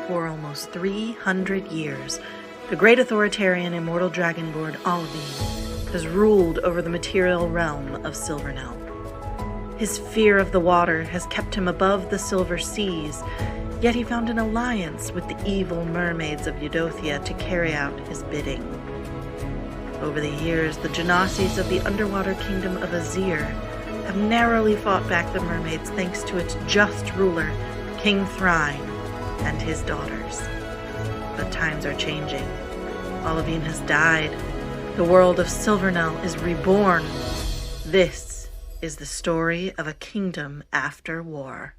For almost 300 years, the great authoritarian immortal dragonborn Olivine has ruled over the material realm of Silvernell. His fear of the water has kept him above the silver seas, yet he found an alliance with the evil mermaids of Eudothia to carry out his bidding. Over the years, the Genasies of the underwater kingdom of Azir have narrowly fought back the mermaids thanks to its just ruler, King Thrine, and his daughters. But times are changing. Olivine has died. The world of Silvernell is reborn. This is the story of a kingdom after war.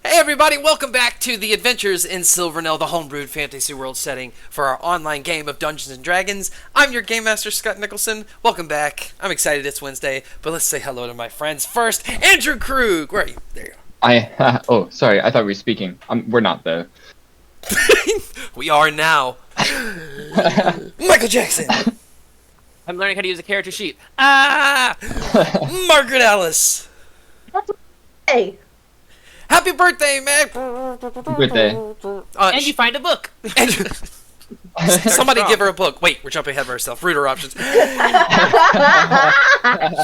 Everybody, welcome back to the Adventures in Silvernell, the homebrewed fantasy world setting for our online game of Dungeons & Dragons. I'm your Game Master, Scott Nicholson. Welcome back. I'm excited it's Wednesday, but let's say hello to my friends first. Andrew Krug, where are you? There you go. Oh, sorry, I thought we were speaking. We're not, though. We are now. Michael Jackson. I'm learning how to use a character sheet. Margaret Alice. Hey. Happy birthday, man! Birthday. And you find a book. Somebody give her a book. Wait, we're jumping ahead of ourselves. Reader options.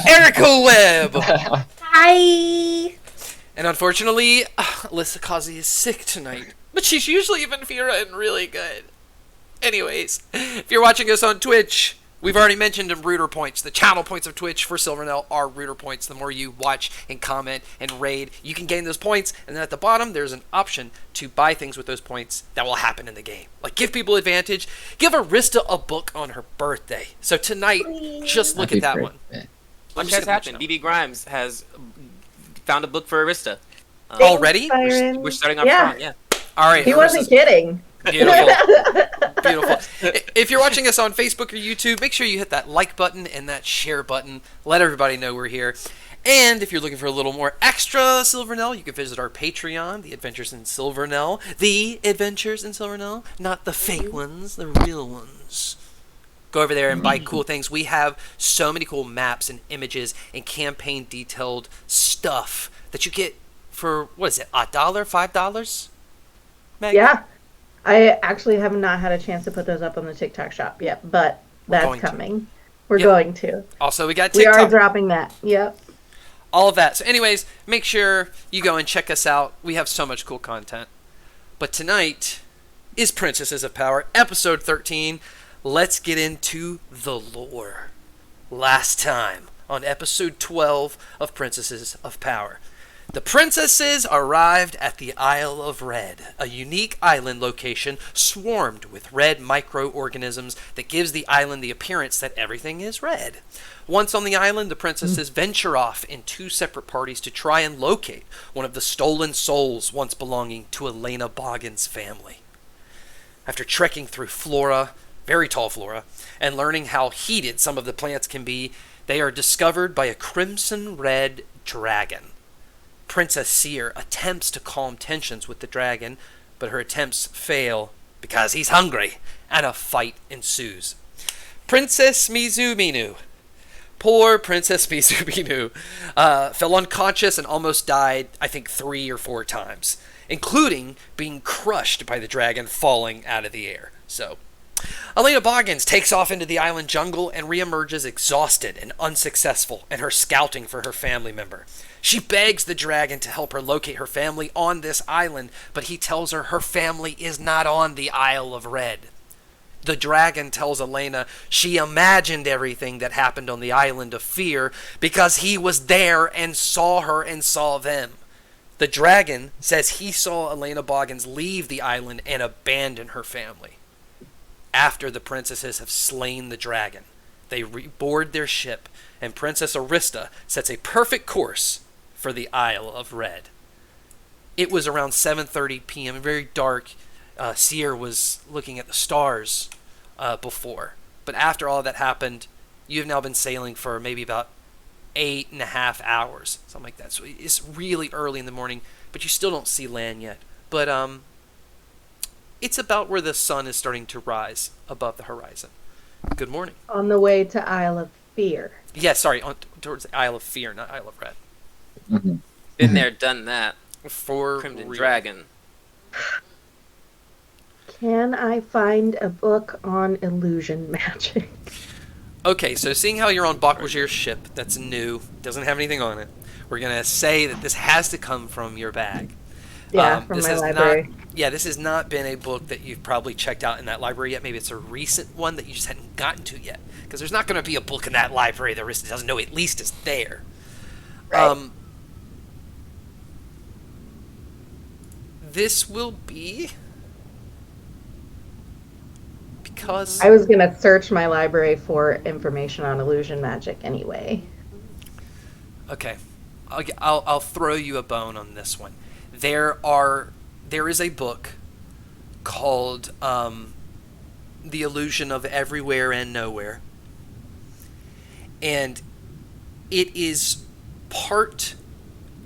Erica Webb. Hi. And unfortunately, Alyssa Causey is sick tonight. But she's usually even feeling really good. Anyways, if you're watching us on Twitch, we've already mentioned in Rooter Points. The channel points of Twitch for Silvernell are Rooter Points. The more you watch and comment and raid, you can gain those points. And then at the bottom, there's an option to buy things with those points that will happen in the game. Like give people advantage. Give Arista a book on her birthday. So tonight, just look at that one. What has happened? BB Grimes has found a book for Arista. Already? We're starting off strong, yeah. All right. He wasn't kidding. Beautiful. Beautiful. If you're watching us on Facebook or YouTube, make sure you hit that like button and that share button. Let everybody know we're here. And if you're looking for a little more extra Silvernell, you can visit our Patreon, The Adventures in Silvernell. The Adventures in Silvernell, not the fake ones, the real ones. Go over there and buy cool things. We have so many cool maps and images and campaign detailed stuff that you get for, what is it, $1, $5? Meg? Yeah. I actually have not had a chance to put those up on the TikTok shop yet, but that's coming. We're going to. Also, we got TikTok. We are dropping that. Yep. All of that. So anyways, make sure you go and check us out. We have so much cool content. But tonight is Princesses of Power, episode 13. Let's get into the lore. Last time on episode 12 of Princesses of Power, the princesses arrived at the Isle of Red, a unique island location swarmed with red microorganisms that gives the island the appearance that everything is red. Once on the island, the princesses venture off in two separate parties to try and locate one of the stolen souls once belonging to Elena Boggin's family. After trekking through flora, very tall flora, and learning how heated some of the plants can be, they are discovered by a crimson-red dragon. Princess Seer attempts to calm tensions with the dragon, but her attempts fail because he's hungry, and a fight ensues. Princess Mizuminu. Poor Princess Mizuminu fell unconscious and almost died, I think, 3 or 4 times, including being crushed by the dragon falling out of the air. So, Elena Boggins takes off into the island jungle and reemerges exhausted and unsuccessful in her scouting for her family member. She begs the dragon to help her locate her family on this island, but he tells her her family is not on the Isle of Red. The dragon tells Elena she imagined everything that happened on the Island of Fear because he was there and saw her and saw them. The dragon says he saw Elena Boggins leave the island and abandon her family. After the princesses have slain the dragon, they reboard their ship, and Princess Arista sets a perfect course for the Isle of Red. it was around 7:30 p.m. Very dark. Seer was looking at the stars before, but after all that happened, you have now been sailing for maybe about 8.5 hours, something like that. So it's really early in the morning, but you still don't see land yet. But it's about where the sun is starting to rise above the horizon. Good morning. On the way to Isle of Fear. Yeah, sorry, towards the Isle of Fear, not Isle of Red. Mm-hmm. Been there, done that. For Crimson real. Dragon. Can I find a book on illusion magic? Okay, so seeing how you're on Bakwajir's ship, that's new, doesn't have anything on it, we're going to say that this has to come from your bag. Yeah, from my library. This has not been a book that you've probably checked out in that library yet. Maybe it's a recent one that you just hadn't gotten to yet. Because there's not going to be a book in that library that doesn't know at least is there. Right. This will be... Because... I was going to search my library for information on illusion magic anyway. Okay. I'll throw you a bone on this one. There is a book called The Illusion of Everywhere and Nowhere. And it is part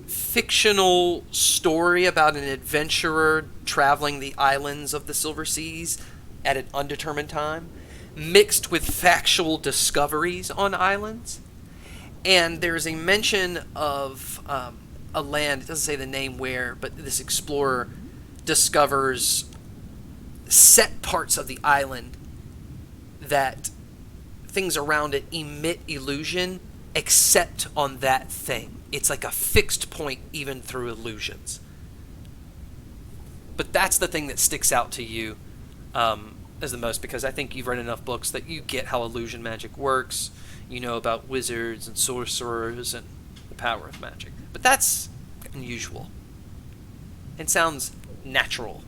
fictional story about an adventurer traveling the islands of the Silver Seas at an undetermined time, mixed with factual discoveries on islands. And there's a mention of a land, it doesn't say the name where, but this explorer discovers set parts of the island that things around it emit illusion except on that thing. It's like a fixed point even through illusions. But that's the thing that sticks out to you as the most, because I think you've read enough books that you get how illusion magic works. You know about wizards and sorcerers and the power of magic. But that's unusual. It sounds natural.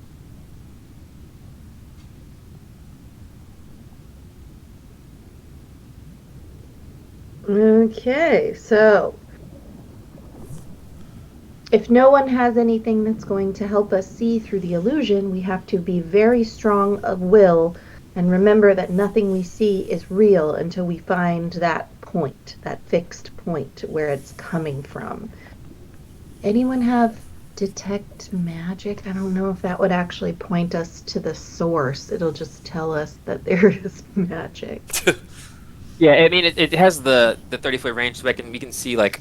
Okay, so if no one has anything that's going to help us see through the illusion, we have to be very strong of will and remember that nothing we see is real until we find that point, that fixed point where it's coming from. Anyone have detect magic? I don't know if that would actually point us to the source. It'll just tell us that there is magic. Yeah, I mean, it has the 30-foot range, so we can see, like,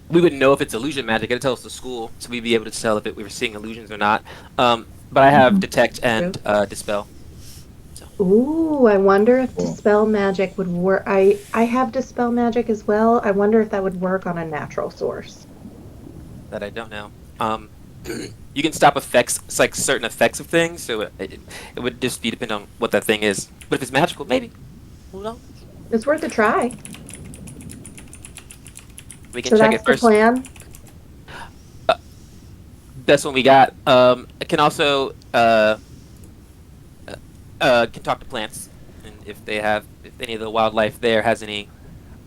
we would know if it's illusion magic. It'll tell us the school, so we'd be able to tell if we were seeing illusions or not. But I have detect and dispel. Ooh, I wonder if dispel magic would work. I have dispel magic as well. I wonder if that would work on a natural source. That I don't know. You can stop effects, it's like certain effects of things, so it would just be dependent on what that thing is. But if it's magical, maybe. Who knows? It's worth a try. We can So check that's it first. the plan? That's what we got. It can also can talk to plants, and if any of the wildlife there has any.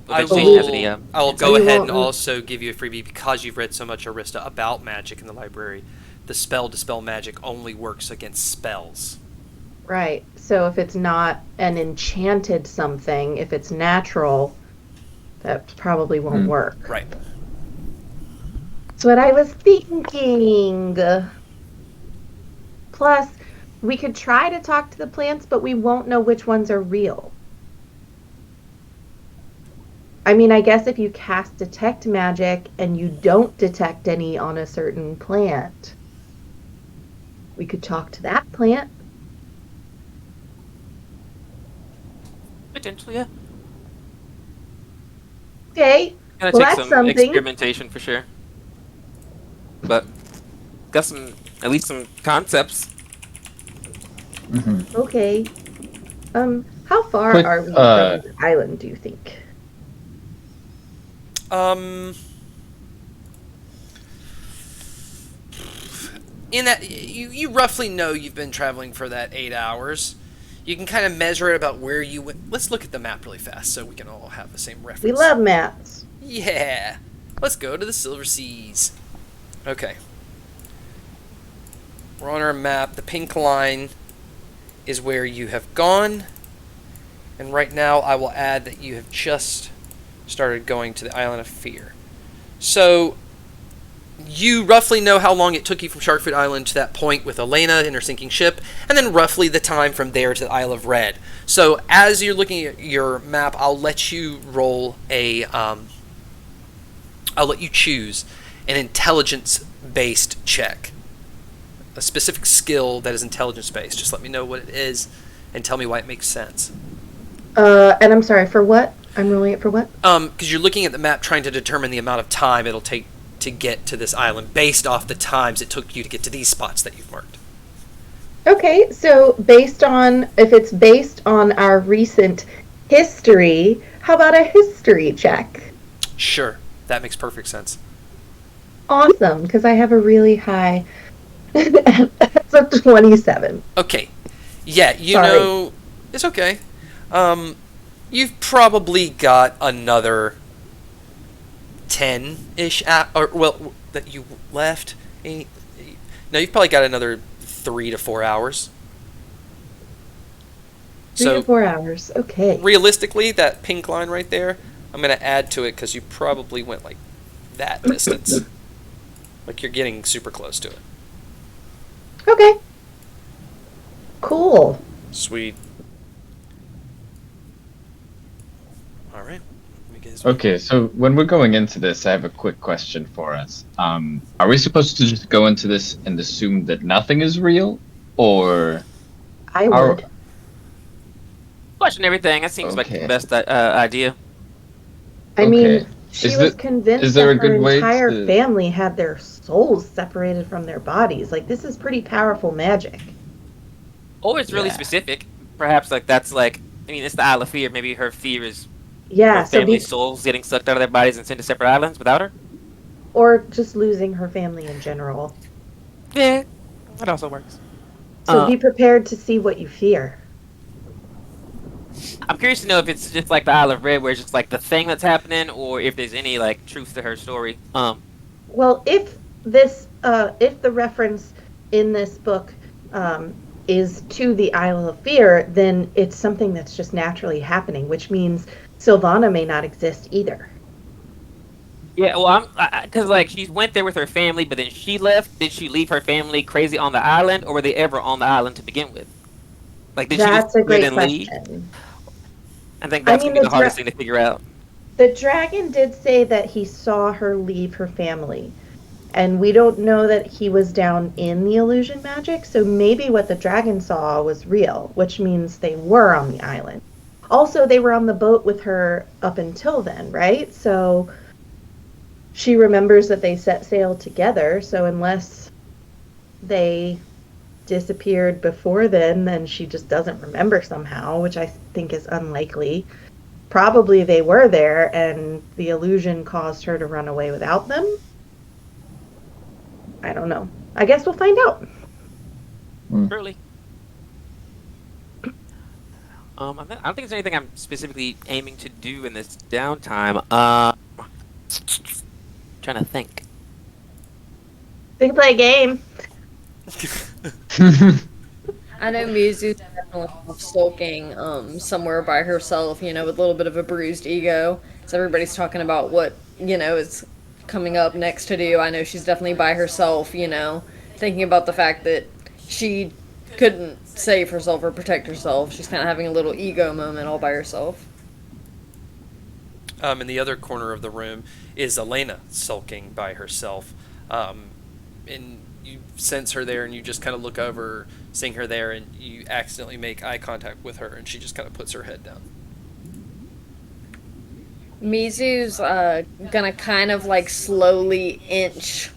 I will go ahead and also give you a freebie because you've read so much, Arista, about magic in the library. The spell Dispel Magic only works against spells. Right. So if it's not an enchanted something, if it's natural, that probably won't work. Right. That's what I was thinking. Plus, we could try to talk to the plants, but we won't know which ones are real. I mean, I guess if you cast detect magic and you don't detect any on a certain plant, we could talk to that plant. Potentially, yeah. Okay, Gonna well take that's some something. experimentation for sure. But got at least some concepts. Mm-hmm. Okay. How far But, are we from the island, do you think? In that, you roughly know you've been traveling for that 8 hours. You can kind of measure it about where you went. Let's look at the map really fast so we can all have the same reference. We love maps. Yeah. Let's go to the Silver Seas. Okay. We're on our map. The pink line is where you have gone. And right now I will add that you have just started going to the Island of Fear. So you roughly know how long it took you from Sharkfoot Island to that point with Elena in her sinking ship, and then roughly the time from there to the Isle of Red. So as you're looking at your map, I'll let you roll I'll let you choose an intelligence-based check. A specific skill that is intelligence-based. Just let me know what it is and tell me why it makes sense. And I'm sorry, for what? I'm rolling it for what? Because you're looking at the map trying to determine the amount of time it'll take to get to this island based off the times it took you to get to these spots that you've marked. Okay, so if it's based on our recent history, how about a history check? Sure, that makes perfect sense. Awesome, because I have a really high, it's a 27. Okay, yeah, Sorry. know, it's okay. You've probably got another 10-ish, that you left. No, you've probably got another 3 to 4 hours. 3 to 4 hours, okay. Realistically, that pink line right there, I'm going to add to it because you probably went like that distance. Like you're getting super close to it. Okay. Cool. Sweet. All right. Okay, so when we're going into this, I have a quick question for us. Are we supposed to just go into this and assume that nothing is real, or I would. Question everything. That seems like the best idea. I mean, Is she there- was convinced is there that a her good way entire to- family had their souls separated from their bodies. Like, this is pretty powerful magic. Or it's really Yeah. specific. Perhaps like that's like, I mean, it's the Isle of Fear. Maybe her fear is Yeah, her family's souls getting sucked out of their bodies and sent to separate islands without her. or just losing her family in general. Yeah, that also works. So be prepared to see what you fear. I'm curious to know if it's just like the Isle of Red, where it's just like the thing that's happening, or if there's any like truth to her story. Well, if the reference in this book is to the Isle of Fear, then it's something that's just naturally happening, which means Sylvana may not exist either. Yeah, well, because like she went there with her family, but then she left. Did she leave her family crazy on the island, or were they ever on the island to begin with? Like, did That's she a just great quit and leave? question. I think that's gonna be the hardest thing to figure out. The dragon did say that he saw her leave her family. And we don't know that he was down in the illusion magic, so maybe what the dragon saw was real, which means they were on the island. Also, they were on the boat with her up until then, right? So she remembers that they set sail together, so unless they disappeared before then she just doesn't remember somehow, which I think is unlikely. Probably they were there, and the illusion caused her to run away without them. I don't know. I guess we'll find out. Surely. I don't think there's anything I'm specifically aiming to do in this downtime. Trying to think. We can play a game. I know Mizu's definitely sulking somewhere by herself, with a little bit of a bruised ego. So everybody's talking about what, is coming up next to do. I know she's definitely by herself, thinking about the fact that she couldn't save herself or protect herself. She's kind of having a little ego moment all by herself. In the other corner of the room is Elena sulking by herself. And you sense her there, and you just kind of look over, seeing her there, and you accidentally make eye contact with her, and she just kind of puts her head down. Mizu's gonna kind of like slowly inch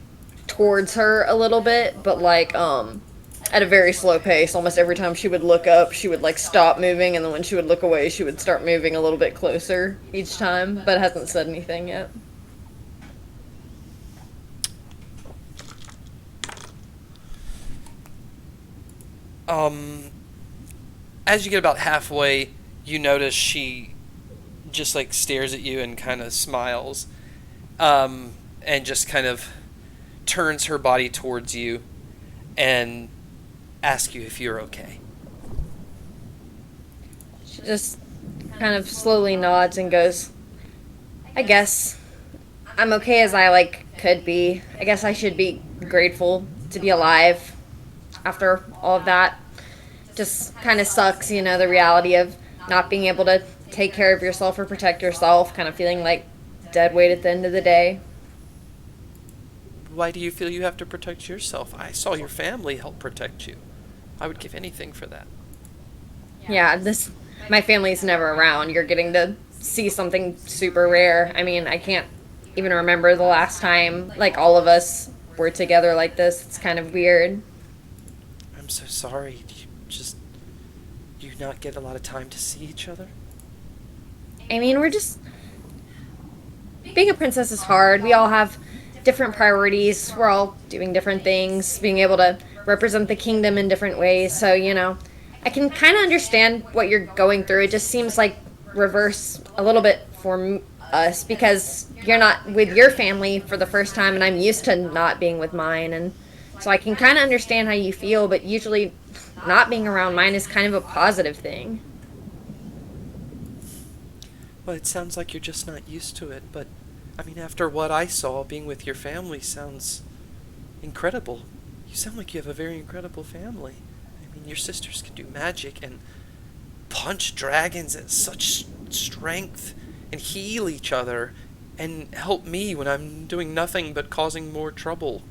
towards her a little bit, but like at a very slow pace. Almost every time she would look up, she would like stop moving, and then when she would look away, she would start moving a little bit closer each time, but hasn't said anything yet. As you get about halfway, you notice she just like stares at you and kind of smiles, and just kind of turns her body towards you, and ask you if you're okay. She just kind of slowly nods and goes, I guess I'm okay as I could be. I guess I should be grateful to be alive after all of that. Just kind of sucks, the reality of not being able to take care of yourself or protect yourself, kind of feeling like dead weight at the end of the day. Why do you feel you have to protect yourself? I saw your family help protect you. I would give anything for that. Yeah, my family's never around. You're getting to see something super rare. I mean, I can't even remember the last time, all of us were together like this. It's kind of weird. I'm so sorry. Do you not get a lot of time to see each other? I mean, being a princess is hard. We all have different priorities. We're all doing different things, being able to represent the kingdom in different ways. So, I can kind of understand what you're going through. It just seems like reverse a little bit for us because you're not with your family for the first time, and I'm used to not being with mine. And so I can kind of understand how you feel, but usually not being around mine is kind of a positive thing. Well, it sounds like you're just not used to it, but, I mean, after what I saw, being with your family sounds incredible. You sound like you have a very incredible family. I mean, your sisters can do magic and punch dragons at such strength and heal each other and help me when I'm doing nothing but causing more trouble.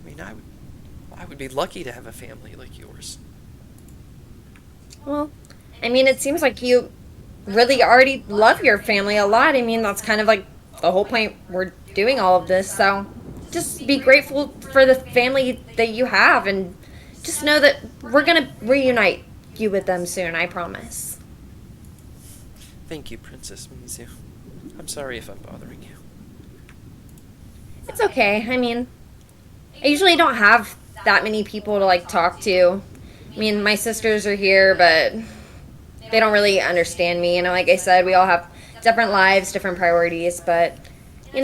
I mean, I would be lucky to have a family like yours. Well, I mean, it seems like you really already love your family a lot. I mean, that's kind of like the whole point we're doing all of this. So just be grateful for the family that you have and just know that we're going to reunite you with them soon, I promise. Thank you, Princess Mizu. I'm sorry if I'm bothering you. It's okay. I mean, I usually don't have that many people to talk to. I mean, my sisters are here, but they don't really understand me. Like I said, we all have different lives, different priorities, but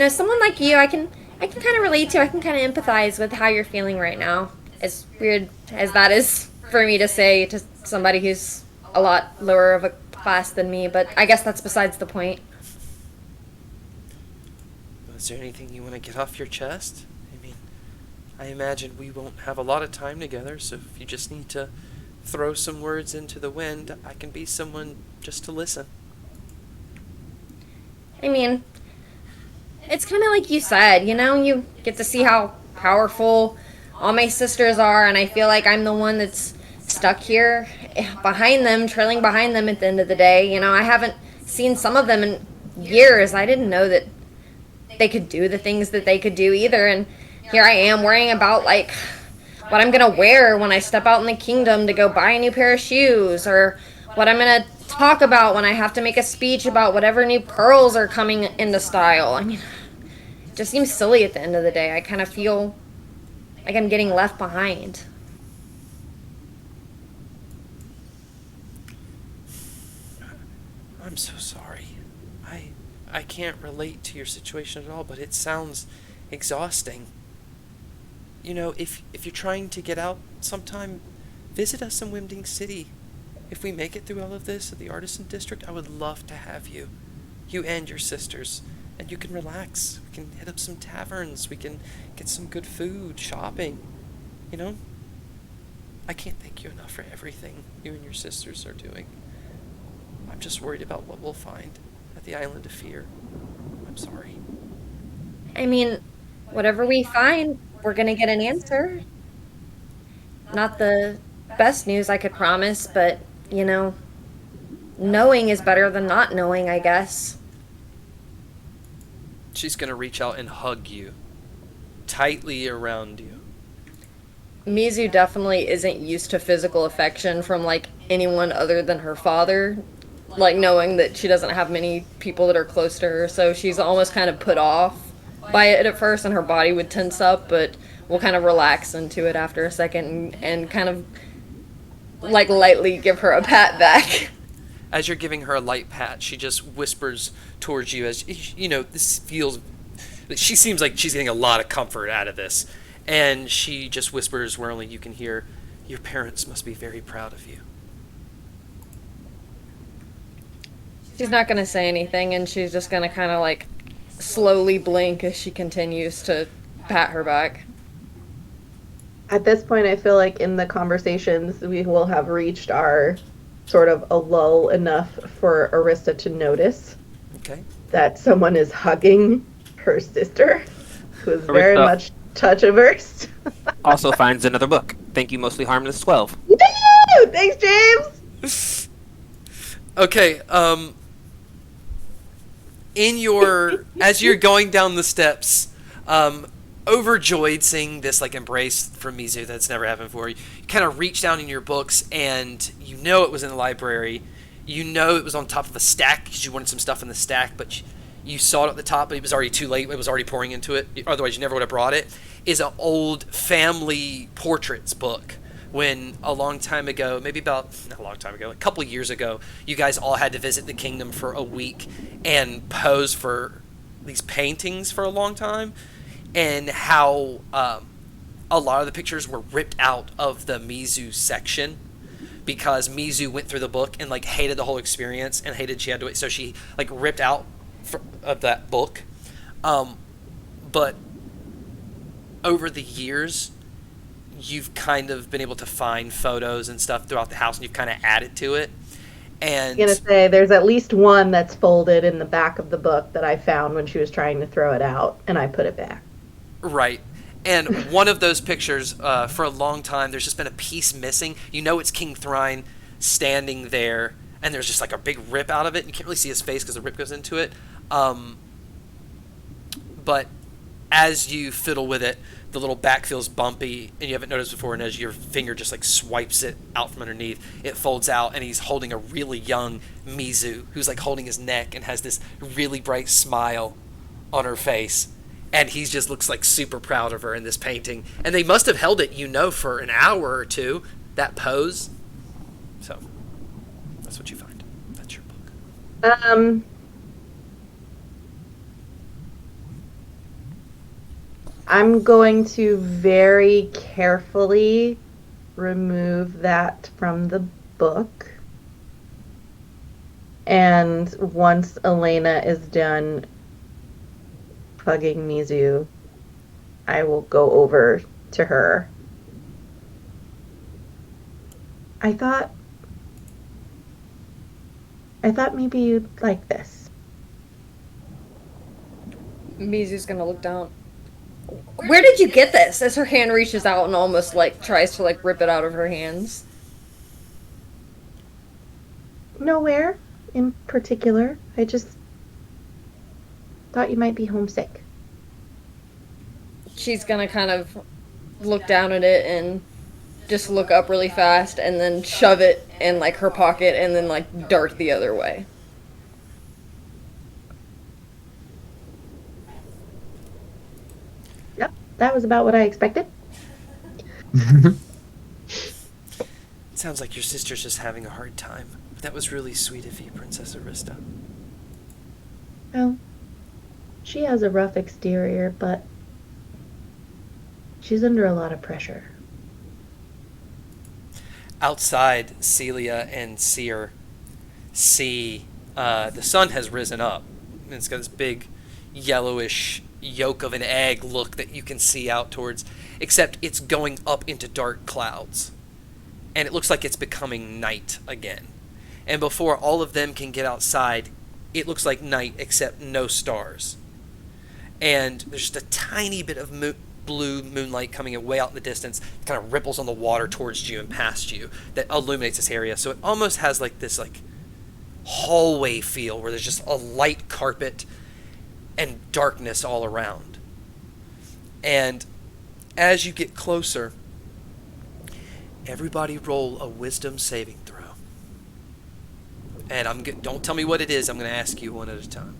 someone like you, I can kind of relate to. I can kind of empathize with how you're feeling right now. As weird as that is for me to say to somebody who's a lot lower of a class than me, but I guess that's besides the point. Is there anything you want to get off your chest? I mean, I imagine we won't have a lot of time together, so if you just need to throw some words into the wind, I can be someone just to listen. I mean, it's kind of like you said, you get to see how powerful all my sisters are, and I feel like I'm the one that's stuck here behind them, trailing behind them at the end of the day. I haven't seen some of them in years. I didn't know that they could do the things that they could do either, and here I am worrying about what I'm gonna wear when I step out in the kingdom to go buy a new pair of shoes, or what I'm gonna talk about when I have to make a speech about whatever new pearls are coming into style. I mean, it just seems silly at the end of the day. I kind of feel like I'm getting left behind. I'm so sorry. I can't relate to your situation at all, but it sounds exhausting. If you're trying to get out sometime, visit us in Wimding City. If we make it through all of this at the Artisan District, I would love to have you. You and your sisters. And you can relax. We can hit up some taverns. We can get some good food, shopping. I can't thank you enough for everything you and your sisters are doing. I'm just worried about what we'll find at the Island of Fear. I'm sorry. I mean, whatever we find, we're gonna get an answer. Not the best news I could promise, but, knowing is better than not knowing, I guess. She's gonna reach out and hug you, tightly around you. Mizu definitely isn't used to physical affection from, anyone other than her father. Knowing that she doesn't have many people that are close to her, so she's almost kind of put off by it at first, and her body would tense up, but we'll kind of relax into it after a second and kind of, lightly give her a pat back. As you're giving her a light pat, she just whispers towards you as, this feels... She seems like she's getting a lot of comfort out of this. And she just whispers where only you can hear, "Your parents must be very proud of you." She's not gonna say anything, and she's just gonna kind of like slowly blink as she continues to pat her back. At this point, I feel like in the conversations, we will have reached our sort of a lull enough for Arista to notice Okay. that someone is hugging her sister, who is very Arista. much touch averse. Also finds another book. Thank you, Mostly Harmless 12. Woo! Thanks, James! Okay, as you're going down the steps, overjoyed seeing this like embrace from Mizu that's never happened before, you kind of reach down in your books and you know it was in the library. You know it was on top of a stack because you wanted some stuff in the stack, but you saw it at the top, but it was already too late. It was already pouring into it. Otherwise, you never would have brought it. Is an old family portraits book. When a long time ago, maybe about, not a long time ago, a couple years ago, you guys all had to visit the kingdom for a week and pose for these paintings for a long time, and how a lot of the pictures were ripped out of the Mizu section because Mizu went through the book and like hated the whole experience and hated she had to wait, so she like ripped out of that book. But over the years, you've kind of been able to find photos and stuff throughout the house, and you've kind of added to it. And I'm gonna say there's at least one that's folded in the back of the book that I found when she was trying to throw it out, and I put it back. right. And one of those pictures, for a long time, there's just been a piece missing. You know it's King Thrine standing there, and there's just like a big rip out of it. You can't really see his face because the rip goes into it. But as you fiddle with it, the little back feels bumpy, and you haven't noticed before, and as your finger just like swipes it out from underneath, it folds out, and he's holding a really young Mizu, who's like holding his neck and has this really bright smile on her face, and he just looks like super proud of her in this painting. And they must have held it, for an hour or two, that pose. So, that's what you find. That's your book. I'm going to very carefully remove that from the book. And once Elena is done hugging Mizu, I will go over to her. I thought maybe you'd like this. Mizu's gonna look down. Where did you get this? As her hand reaches out and almost like tries to like rip it out of her hands. Nowhere in particular. I just thought you might be homesick. She's gonna kind of look down at it and just look up really fast and then shove it in like her pocket and then like dart the other way. Yep, that was about what I expected. Sounds like your sister's just having a hard time. That was really sweet of you, Princess Arista. Oh, she has a rough exterior, but she's under a lot of pressure. Outside, Celia and Seer see the sun has risen up. And it's got this big yellowish yolk of an egg look that you can see out towards, except it's going up into dark clouds. And it looks like it's becoming night again. And before all of them can get outside, it looks like night except no stars. And there's just a tiny bit of blue moonlight coming in way out in the distance, kind of ripples on the water towards you and past you that illuminates this area. So it almost has like this like hallway feel where there's just a light carpet and darkness all around. And as you get closer, everybody roll a wisdom saving throw. And don't tell me what it is. I'm going to ask you one at a time.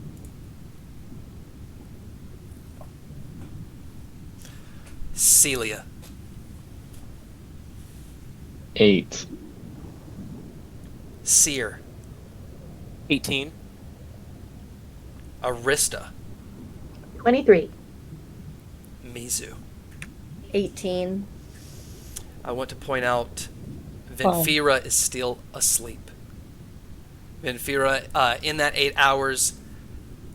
Celia. 8. Seer. 18. Arista. 23. Mizu. 18. I want to point out Venfira is still asleep. Venfira, in that 8 hours,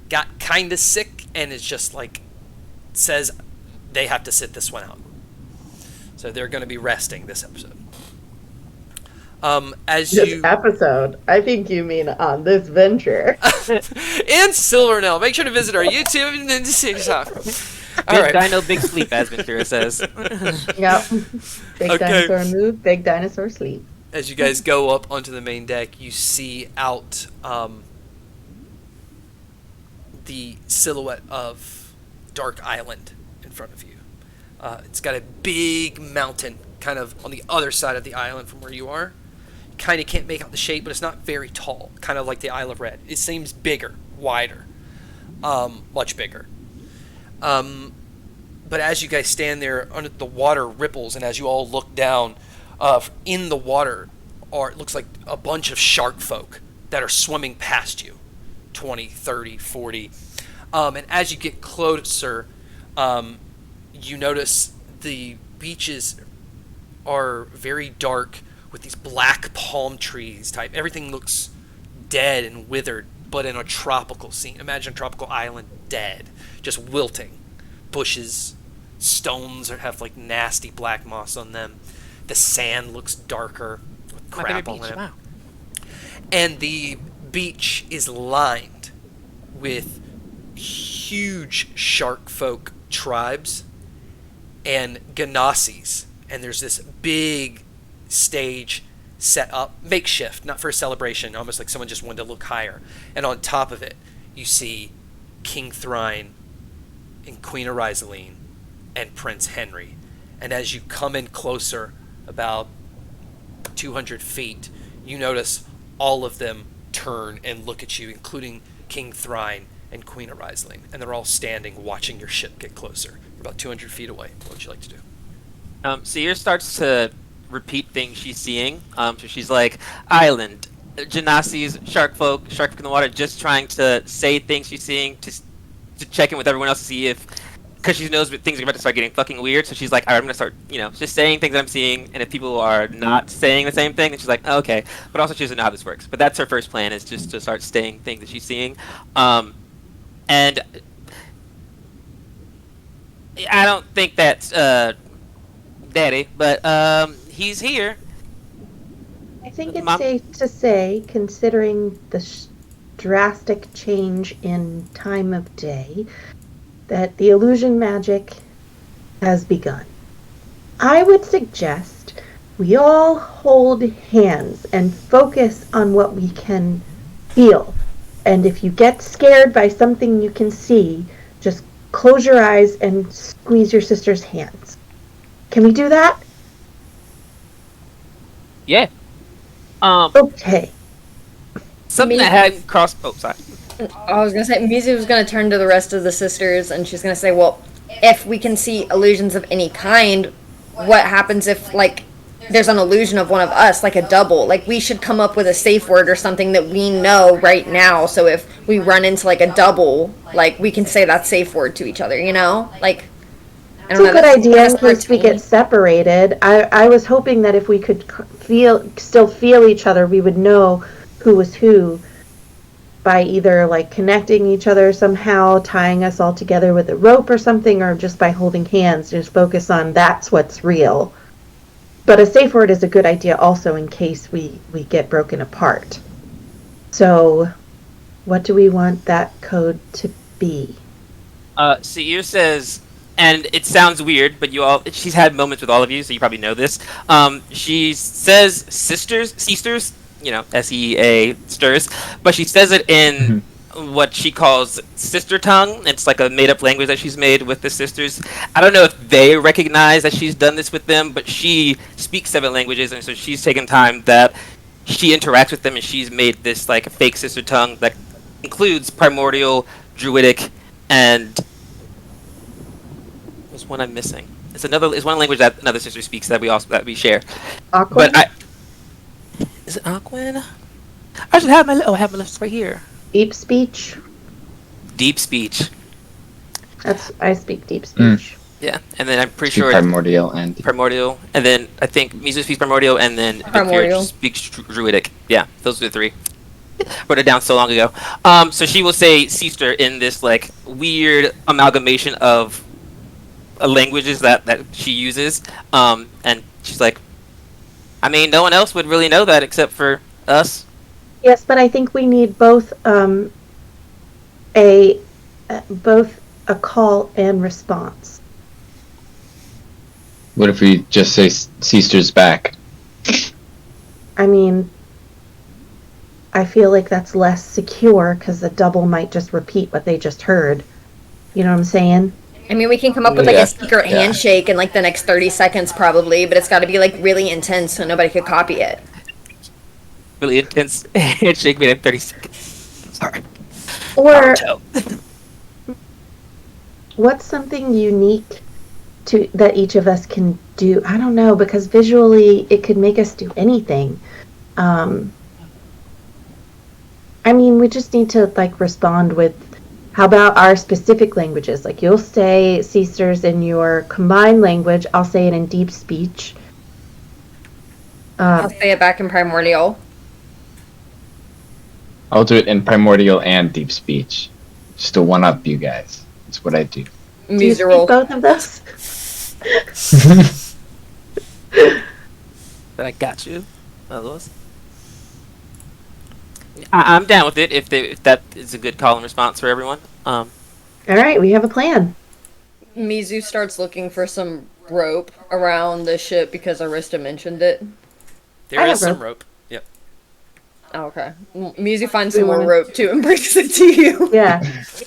got kind of sick and is just like, says they have to sit this one out. So they're going to be resting this episode. Episode. I think you mean on this venture. In Silvernell. Make sure to visit our YouTube and then see stuff. All Big right. dino, big sleep, as Ventura says. Yep. Big Okay. dinosaur move, big dinosaur sleep. As you guys go up onto the main deck, you see out the silhouette of Dark Island in front of you. It's got a big mountain kind of on the other side of the island from where you are. You kind of can't make out the shape, but it's not very tall, kind of like the Isle of Red. It seems bigger, wider, much bigger. But as you guys stand there, under the water ripples, and as you all look down, in the water it looks like a bunch of shark folk that are swimming past you, 20, 30, 40. And as you get closer, you notice the beaches are very dark with these black palm trees type. Everything looks dead and withered, but in a tropical scene. Imagine a tropical island dead, just wilting. Bushes, stones have like nasty black moss on them. The sand looks darker with crap on it. Wow. And the beach is lined with huge shark folk tribes and ganassis. And there's this big stage set up, makeshift, not for a celebration, almost like someone just wanted to look higher. And on top of it, you see King Thrine and Queen Arizaline and Prince Henry. And as you come in closer, about 200 feet, you notice all of them turn and look at you, including King Thrine and Queen Arizaline. And they're all standing, watching your ship get closer. You're about 200 feet away. What would you like to do? Seer starts to repeat things she's seeing. So she's like, island, Genasi's, shark folk in the water, just trying to say things she's seeing to check in with everyone else to see if, because she knows that things are about to start getting fucking weird. So she's like, all right, I'm going to start, just saying things I'm seeing. And if people are not saying the same thing, then she's like, oh, okay. But also she doesn't know how this works. But that's her first plan, is just to start saying things that she's seeing. And I don't think that's Daddy, but he's here. I think it's Mom? safe to say, considering the drastic change in time of day, that the illusion magic has begun. I would suggest we all hold hands and focus on what we can feel. And if you get scared by something you can see, just close your eyes and squeeze your sister's hands. Can we do that? Yeah. Okay. Something that hadn't crossed. Oh, sorry. I was gonna say, Mizu was gonna turn to the rest of the sisters, and she's gonna say, well, if we can see illusions of any kind, what happens if, like, there's an illusion of one of us, like a double? Like, we should come up with a safe word or something that we know right now, so if we run into, like, a double, like, we can say that safe word to each other, Like, I It's don't a know, good that's idea in hard case to we me. get separated. I was hoping that if we could still feel each other, we would know who was who by either like connecting each other somehow, tying us all together with a rope or something, or just by holding hands. Just focus on that's what's real. But a safe word is a good idea also in case we get broken apart. So, what do we want that code to be? Seer says, and it sounds weird, but she's had moments with all of you, so you probably know this. She says sisters, S-E-A, stirs, but she says it in what she calls sister tongue. It's like a made-up language that she's made with the sisters. I don't know if they recognize that she's done this with them, but she speaks 7 languages, and so she's taken time that she interacts with them, and she's made this like fake sister tongue that includes primordial, druidic, and there's one I'm missing. It's one language that another sister speaks that we share. Awkward? But is it Aquan? I should have my list right here. Deep speech? Deep speech. I speak deep speech. Yeah, and then I'm pretty Speak sure primordial and primordial, and then I think Mizu speaks primordial, and then Primordial. Victoria speaks druidic. Yeah, those are the three. Wrote it down so long ago. So she will say sister in this like weird amalgamation of languages that she uses. And she's like, I mean, no one else would really know that except for us. Yes, but I think we need both a both a call and response. what if we just say Sister's back? I mean, I feel like that's less secure because the double might just repeat what they just heard. You know what I'm saying? I mean, we can come up with like Yeah. a secret Yeah. handshake in like the next 30 seconds probably, but it's got to be like really intense so nobody could copy it. Really intense handshake made in 30 seconds. Sorry. Or Naruto. what's something unique to that each of us can do? I don't know, because visually it could make us do anything. I mean, we just need to like respond with, how about our specific languages? Like you'll say sisters in your combined language, I'll say it in deep speech. I'll say it back in primordial. I'll do it in primordial and deep speech. Just to one up you guys. That's what I do. Do you speak Miserable. both of those? But I got you. Otherwise, I'm down with it if that is a good call and response for everyone. All right, we have a plan. Mizu starts looking for some rope around the ship because Arista mentioned it. There I is have some rope. Yep. Oh, okay. Mizu finds We some more wanna- rope too and brings it to you. Yeah.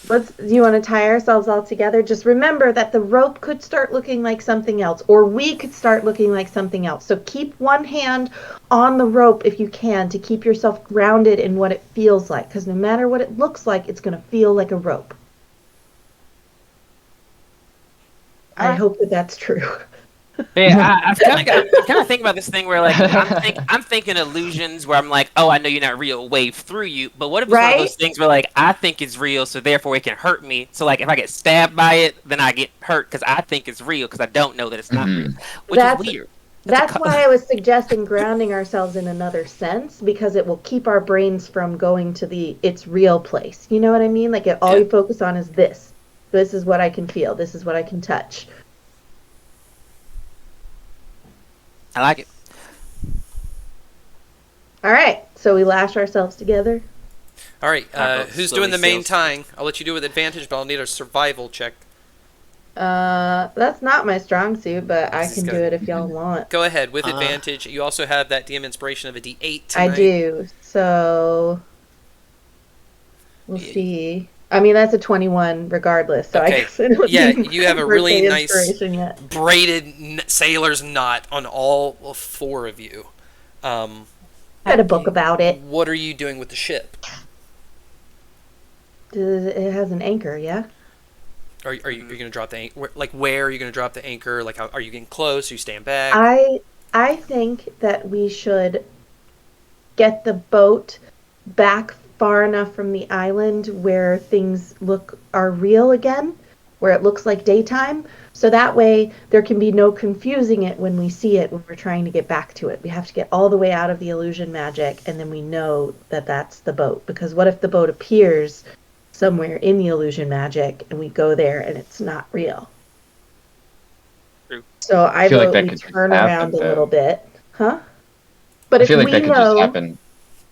Do you want to tie ourselves all together? Just remember that the rope could start looking like something else, or we could start looking like something else. So keep one hand on the rope if you can to keep yourself grounded in what it feels like, because no matter what it looks like, it's going to feel like a rope. I hope that that's true. Yeah, I'm kind of thinking about this thing where like I'm thinking illusions where I'm like, oh, I know you're not real, wave through you. But what if it's one of Right? those things where like I think it's real, so therefore it can hurt me. So like if I get stabbed by it, then I get hurt because I think it's real because I don't know that it's not real, which That's- is weird. That's why I was suggesting grounding ourselves in another sense, because it will keep our brains from going to the it's real place. You know what I mean? Like all Yeah. you focus on is this. This is what I can feel. This is what I can touch. I like it. All right, so we lash ourselves together. All right. Alright, Who's slowly doing the main sails. tying? I'll let you do it with advantage, but I'll need a survival check. That's not my strong suit, but I This is can do good. it if y'all want. Go ahead with advantage. You also have that DM inspiration of a D8 tonight. I do. So we'll see. I mean, that's a 21 regardless. So I Okay. guess it would Yeah, be you have a birthday really nice inspiration yet. braided sailor's knot on all four of you. I had a book about it. What are you doing with the ship? It has an anchor, yeah? Are you going to drop the anchor? Like, where are you going to drop the anchor? Like, are you getting close? Are you stand back? I think that we should get the boat back far enough from the island where things are real again, where it looks like daytime, so that way there can be no confusing it when we see it when we're trying to get back to it. We have to get all the way out of the illusion magic, and then we know that that's the boat, because what if the boat appears somewhere in the illusion magic and we go there and it's not real? True. So I feel like vote that we could just turn happen, around a though. little bit. Huh? But I if feel like we that could know, just happen.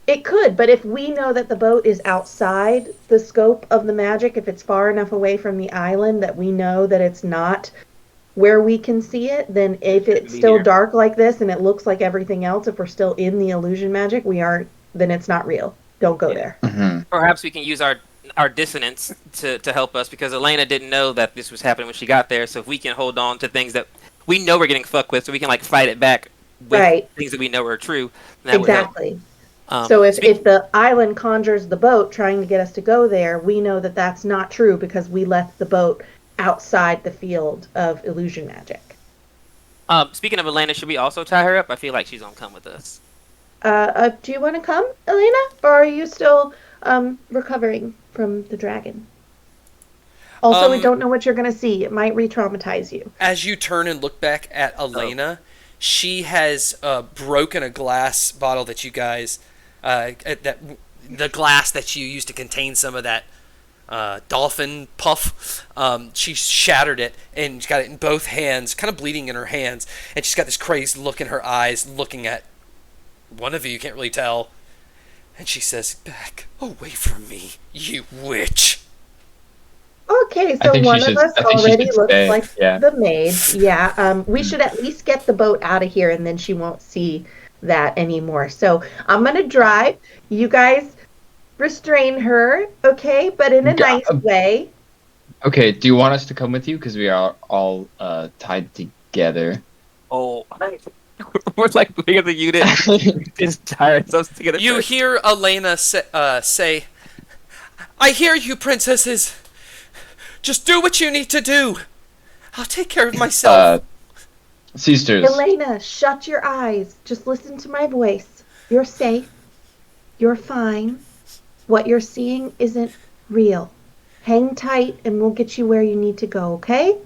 it could, but if we know that the boat is outside the scope of the magic, if it's far enough away from the island that we know that it's not where we can see it, then if it's Be still here. dark like this and it looks like everything else, if we're still in the illusion magic, then it's not real. Don't go there. Perhaps we can use our dissonance to help us because Elena didn't know that this was happening when she got there. So if we can hold on to things that we know we're getting fucked with, so we can like fight it back with Right. things that we know are true. That would help. Exactly. So if the island conjures the boat trying to get us to go there, we know that that's not true because we left the boat outside the field of illusion magic. Speaking of Elena, should we also tie her up? I feel like she's gonna come with us. Do you want to come, Elena? Or are you still recovering from the dragon? Also, we don't know what you're going to see. It might re-traumatize you. As you turn and look back at Elena, she has broken a glass bottle that you guys, the glass that you used to contain some of that dolphin puff. She shattered it and she's got it in both hands, kind of bleeding in her hands, and she's got this crazed look in her eyes, looking at one of you can't really tell, and she says, "Back away from me, you witch." Okay, so one of us already looks like the maid. Yeah, we should at least get the boat out of here, and then she won't see that anymore. So I'm going to drive. You guys restrain her, okay? But in a nice way. Okay, do you want us to come with you? Because we are all tied together. Oh, we're like looking at the unit. It's tired. So you hear Elena say, "I hear you, princesses. Just do what you need to do. I'll take care of myself." Sisters. Elena, shut your eyes. Just listen to my voice. You're safe. You're fine. What you're seeing isn't real. Hang tight and we'll get you where you need to go, okay?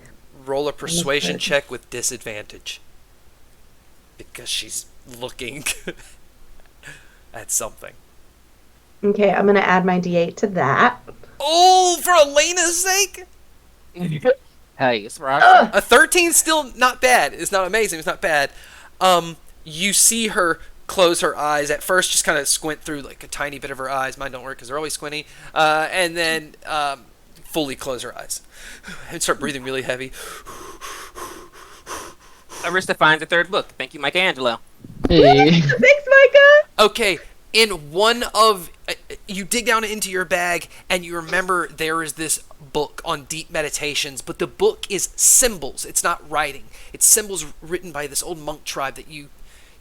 Roll a persuasion check with disadvantage. Because she's looking at something. Okay, I'm going to add my D8 to that. Oh, for Elena's sake? Hey, it's right. A 13 still not bad. It's not amazing. It's not bad. You see her close her eyes. At first, just kind of squint through like a tiny bit of her eyes. Mine don't work because they're always squinty. And then fully close her eyes and start breathing really heavy. Arista finds a third book. Thank you, Michelangelo. Hey. Thanks, Micah. Okay, in one of you dig down into your bag and you remember there is this book on deep meditations, but the book is symbols. It's not writing. It's symbols written by this old monk tribe that you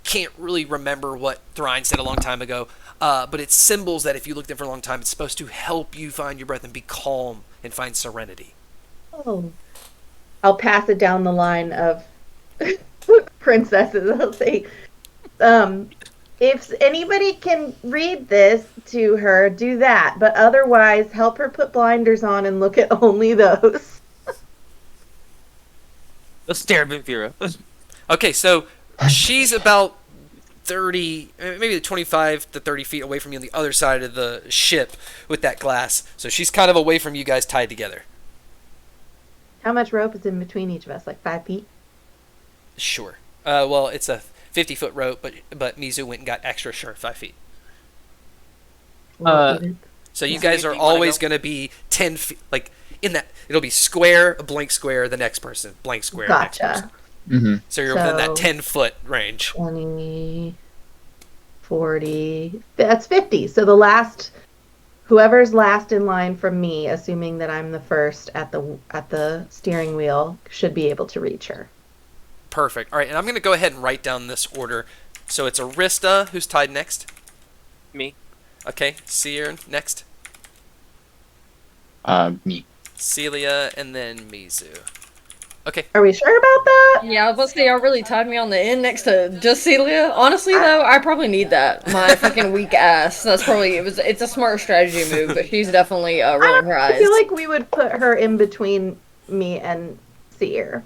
can't really remember what Thrine said a long time ago. But it's symbols that if you looked at for a long time, it's supposed to help you find your breath and be calm and find serenity. Oh. I'll pass it down the line of princesses. I'll say, if anybody can read this to her, do that. But otherwise, help her put blinders on and look at only those. Let's stare at Vinfira. Okay, so she's about 30, maybe 25 to 30 feet away from you on the other side of the ship with that glass. So she's kind of away from you guys tied together. How much rope is in between each of us? Like 5 feet? Sure. Well, it's a 50-foot rope, but Mizu went and got extra, sure, 5 feet. So you guys are always going to be 10 feet, like, in that, it'll be square, a blank square, the next person, blank square, Gotcha. next person. Mm-hmm. So you're within that 10-foot range. 20, 40, that's 50. So whoever's last in line from me, assuming that I'm the first at the steering wheel, should be able to reach her. Perfect. All right, and I'm going to go ahead and write down this order. So it's Arista, who's tied next. Me. Okay, Seer next. Me. Celia, and then Mizu. Okay. Are we sure about that? Yeah, I was about to say, y'all really tied me on the end next to just Celia. Honestly, though, I probably need that. My fucking weak ass. That's probably, it's a smart strategy move, but she's definitely rolling her eyes. I feel like we would put her in between me and Seer.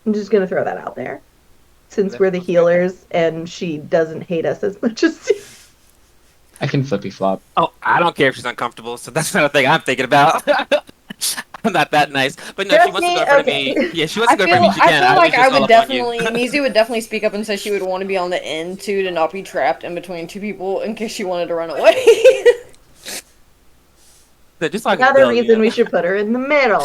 I'm just going to throw that out there. Since we're the healers and she doesn't hate us as much as Seer. I can flippy flop. Oh, I don't care if she's uncomfortable, so that's not a thing I'm thinking about. I'm not that nice. But no, Just she wants to me? go for Okay. me. Yeah, she wants to go for me. She I can. feel like I would you. definitely, Mizu would definitely speak up and say she would want to be on the end too, to not be trapped in between two people in case she wanted to run away. So just like Another reason we should put her in the middle.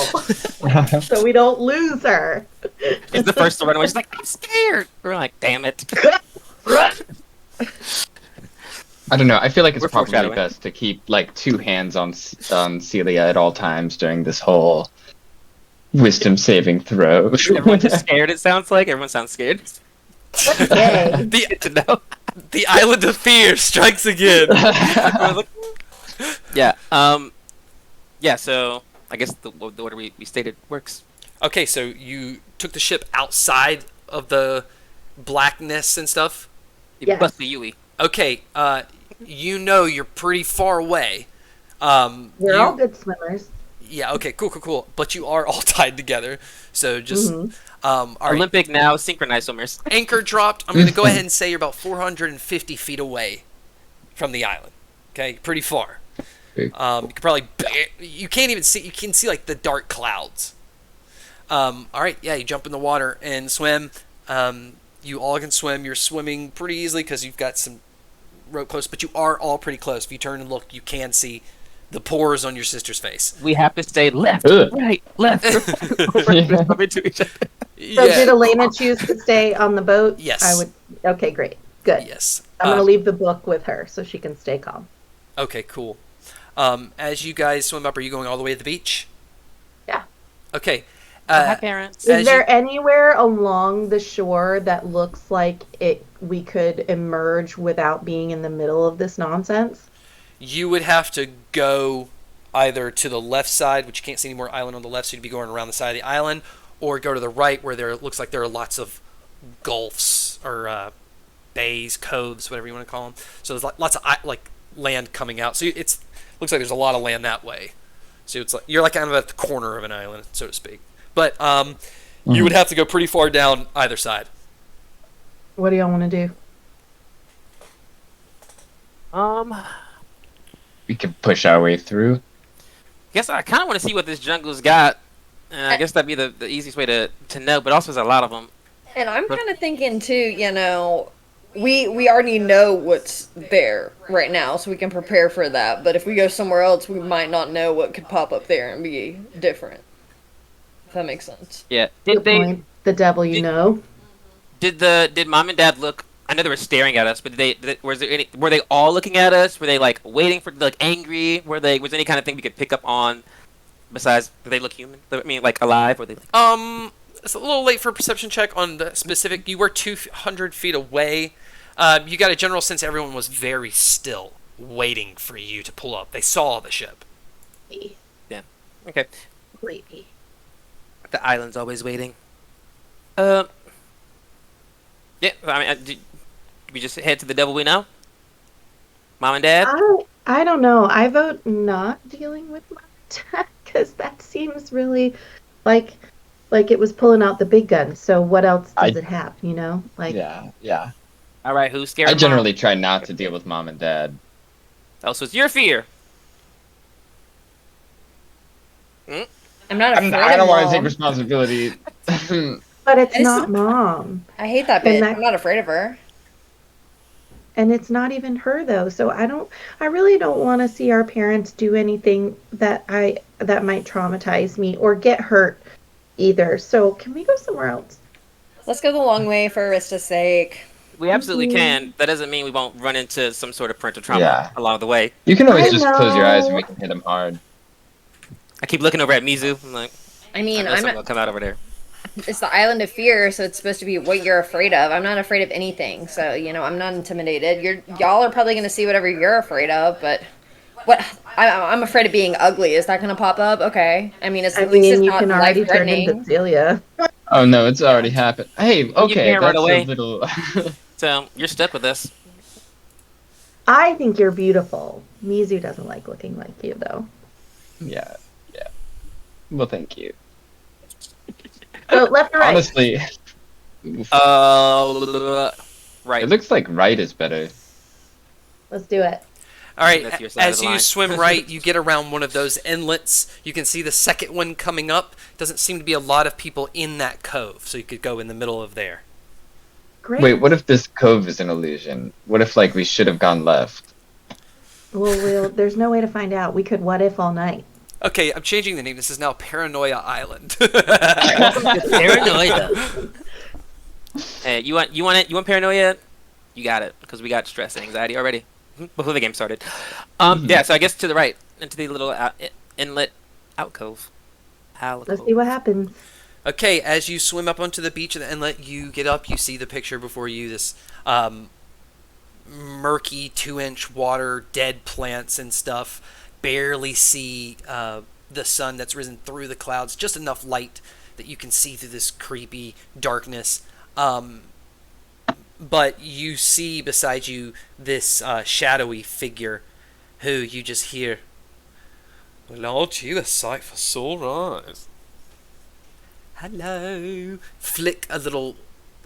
So we don't lose her. It's the first to run away. She's like, I'm scared. We're like, damn it. I don't know. I feel like it's We're probably foreshadowing. best to keep like two hands on Celia at all times during this whole wisdom saving throw. Everyone's just scared, it sounds like. Everyone sounds scared. Yay. Good to know. The Island of Fear strikes again. Yeah. Yeah, so I guess the order we stated works. Okay, so you took the ship outside of the blackness and stuff? Yes. Bust the Yui. Okay, you know you're pretty far away. We're all good swimmers. Yeah. Okay. Cool. But you are all tied together, so just all right. Olympic now, synchronized swimmers. Anchor dropped. I'm going to go ahead and say you're about 450 feet away from the island. Okay, pretty far. You could probably you can't even see. You can see like the dark clouds. All right. Yeah. You jump in the water and swim. You all can swim. You're swimming pretty easily because you've got some rope close, but you are all pretty close. If you turn and look, you can see the pores on your sister's face. We have to stay left, right, left. Into each other. So did Elena choose to stay on the boat? Yes. I would. Okay, great. Good. Yes. I'm going to leave the book with her so she can stay calm. Okay, cool. As you guys swim up, are you going all the way to the beach? Yeah. Okay. Hi, parents. Is there anywhere along the shore that looks like we could emerge without being in the middle of this nonsense? You would have to go either to the left side, which you can't see any more island on the left, so you'd be going around the side of the island, or go to the right where there looks like there are lots of gulfs or bays, coves, whatever you want to call them. So there's lots of like land coming out. So it's looks like there's a lot of land that way. So it's like you're like kind of at the corner of an island, so to speak. But you would have to go pretty far down either side. What do y'all want to do? We can push our way through. Guess I kind of want to see what this jungle's got. I guess that'd be the easiest way to know, but also there's a lot of them. And I'm kind of thinking too, we already know what's there right now, so we can prepare for that. But if we go somewhere else, we might not know what could pop up there and be different. If that makes sense. Yeah. Good point. The devil, know. Did mom and dad look? I know they were staring at us, but were they all looking at us? Were they like waiting for like angry? Was there any kind of thing we could pick up on? Besides, did they look human? I mean, like alive? Or they like... It's a little late for a perception check on the specific. You were 200 feet away. You got a general sense everyone was very still, waiting for you to pull up. They saw the ship. Yeah. Okay. Creepy. The island's always waiting. Yeah. I mean, did we just head to the devil we know? Mom and dad? I don't know. I vote not dealing with mom and dad because that seems really like it was pulling out the big gun. So what else does it have? Like Yeah. All right, who's scared? I of generally mom? try not to deal with mom and dad. Oh, so it's your fear. I'm not afraid I don't of want to Mom. take responsibility. But it's not mom. I hate that bitch. I'm not afraid of her. And it's not even her though. So I really don't want to see our parents do anything that might traumatize me or get hurt either. So can we go somewhere else? Let's go the long way for Arista's sake. We absolutely can. That doesn't mean we won't run into some sort of parental trauma along the way. You can always just I close your eyes and know. we can hit them hard. I keep looking over at Mizu. I'm like, I mean, I know something will come out over there. It's the island of fear, so it's supposed to be what you're afraid of. I'm not afraid of anything, so I'm not intimidated. Y'all are probably gonna see whatever you're afraid of, but what I'm afraid of being ugly. Is that gonna pop up? Okay. I mean, at least it's you not can already turn life-threatening. into Celia. Oh no, it's already happened. Hey, okay, can't run that's away. a little... So you're stuck with us. I think you're beautiful. Mizu doesn't like looking like you though. yeah. Well, thank you. So left or right? Honestly, Right. it looks like right is better. Let's do it. All right, That's your side of as the you line. swim right, you get around one of those inlets. You can see the second one coming up. Doesn't seem to be a lot of people in that cove, so you could go in the middle of there. Great. Wait, what if this cove is an illusion? What if, we should have gone left? Well, there's no way to find out. We could what if all night. Okay, I'm changing the name. This is now Paranoia Island. Paranoia. Hey, you want paranoia? You got it, because we got stress and anxiety already before the game started. Yeah. So I guess to the right, into the little inlet alcove. Let's see what happens. Okay, as you swim up onto the beach of the inlet, you get up, you see the picture before you, this murky 2-inch water, dead plants and stuff. Barely see the sun that's risen through the clouds, just enough light that you can see through this creepy darkness. But you see beside you this shadowy figure who you just hear, Well, aren't you a sight for sore eyes? Hello. Flick a little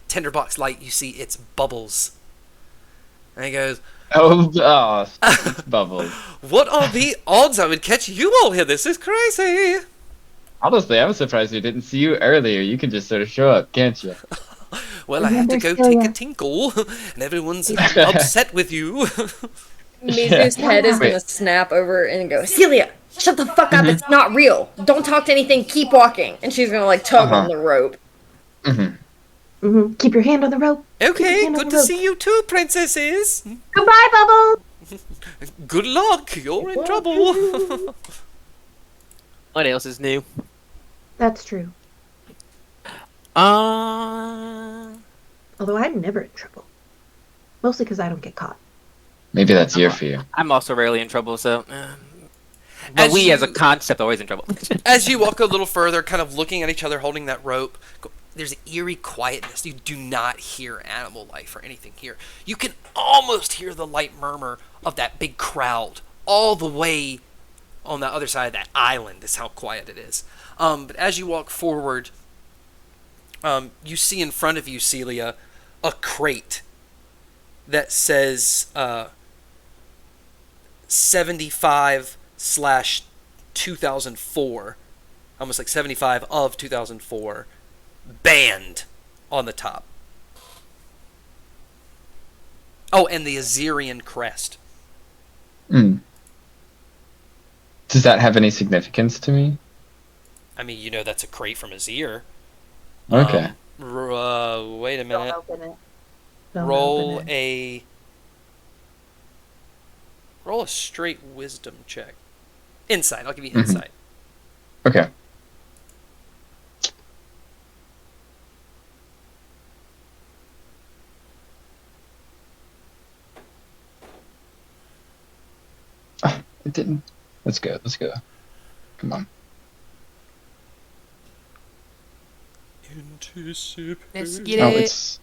tinderbox light. You see it's Bubbles. And he goes, It's Bubbles. what are the odds I would catch you all here? This is crazy. Honestly, I was surprised we didn't see you earlier. You can just sort of show up, can't you? Well, I had to go take a tinkle, and everyone's upset with you. Mizu's head is gonna snap over and go, Celia, shut the fuck up, it's not real. Don't talk to anything, keep walking. And she's gonna like tug on the rope. Keep your hand on the rope. Okay, good to see you too, princesses. Goodbye, Bubbles. Good luck, you're in trouble. What else is new? That's true. Uh, Although I'm never in trouble. Mostly because I don't get caught. Maybe that's year for you. I'm also rarely in trouble, so. But as a concept, are always in trouble. As you walk a little further, kind of looking at each other, holding that rope, there's an eerie quietness. You do not hear animal life or anything here. You can almost hear the light murmur of that big crowd all the way on the other side of that island is how quiet it is. But as you walk forward, you see in front of you, Celia, a crate that says 75/2004, almost like 75 of 2004, banned on the top. Oh, and the Azerian crest. Does that have any significance to me? I mean, you know that's a crate from Azir. Okay. Wait a Don't minute. open it. Don't Roll open it. a straight wisdom check. Insight. I'll give you insight. Okay. It didn't. Let's go. Come on. Let's get Oh, it. it's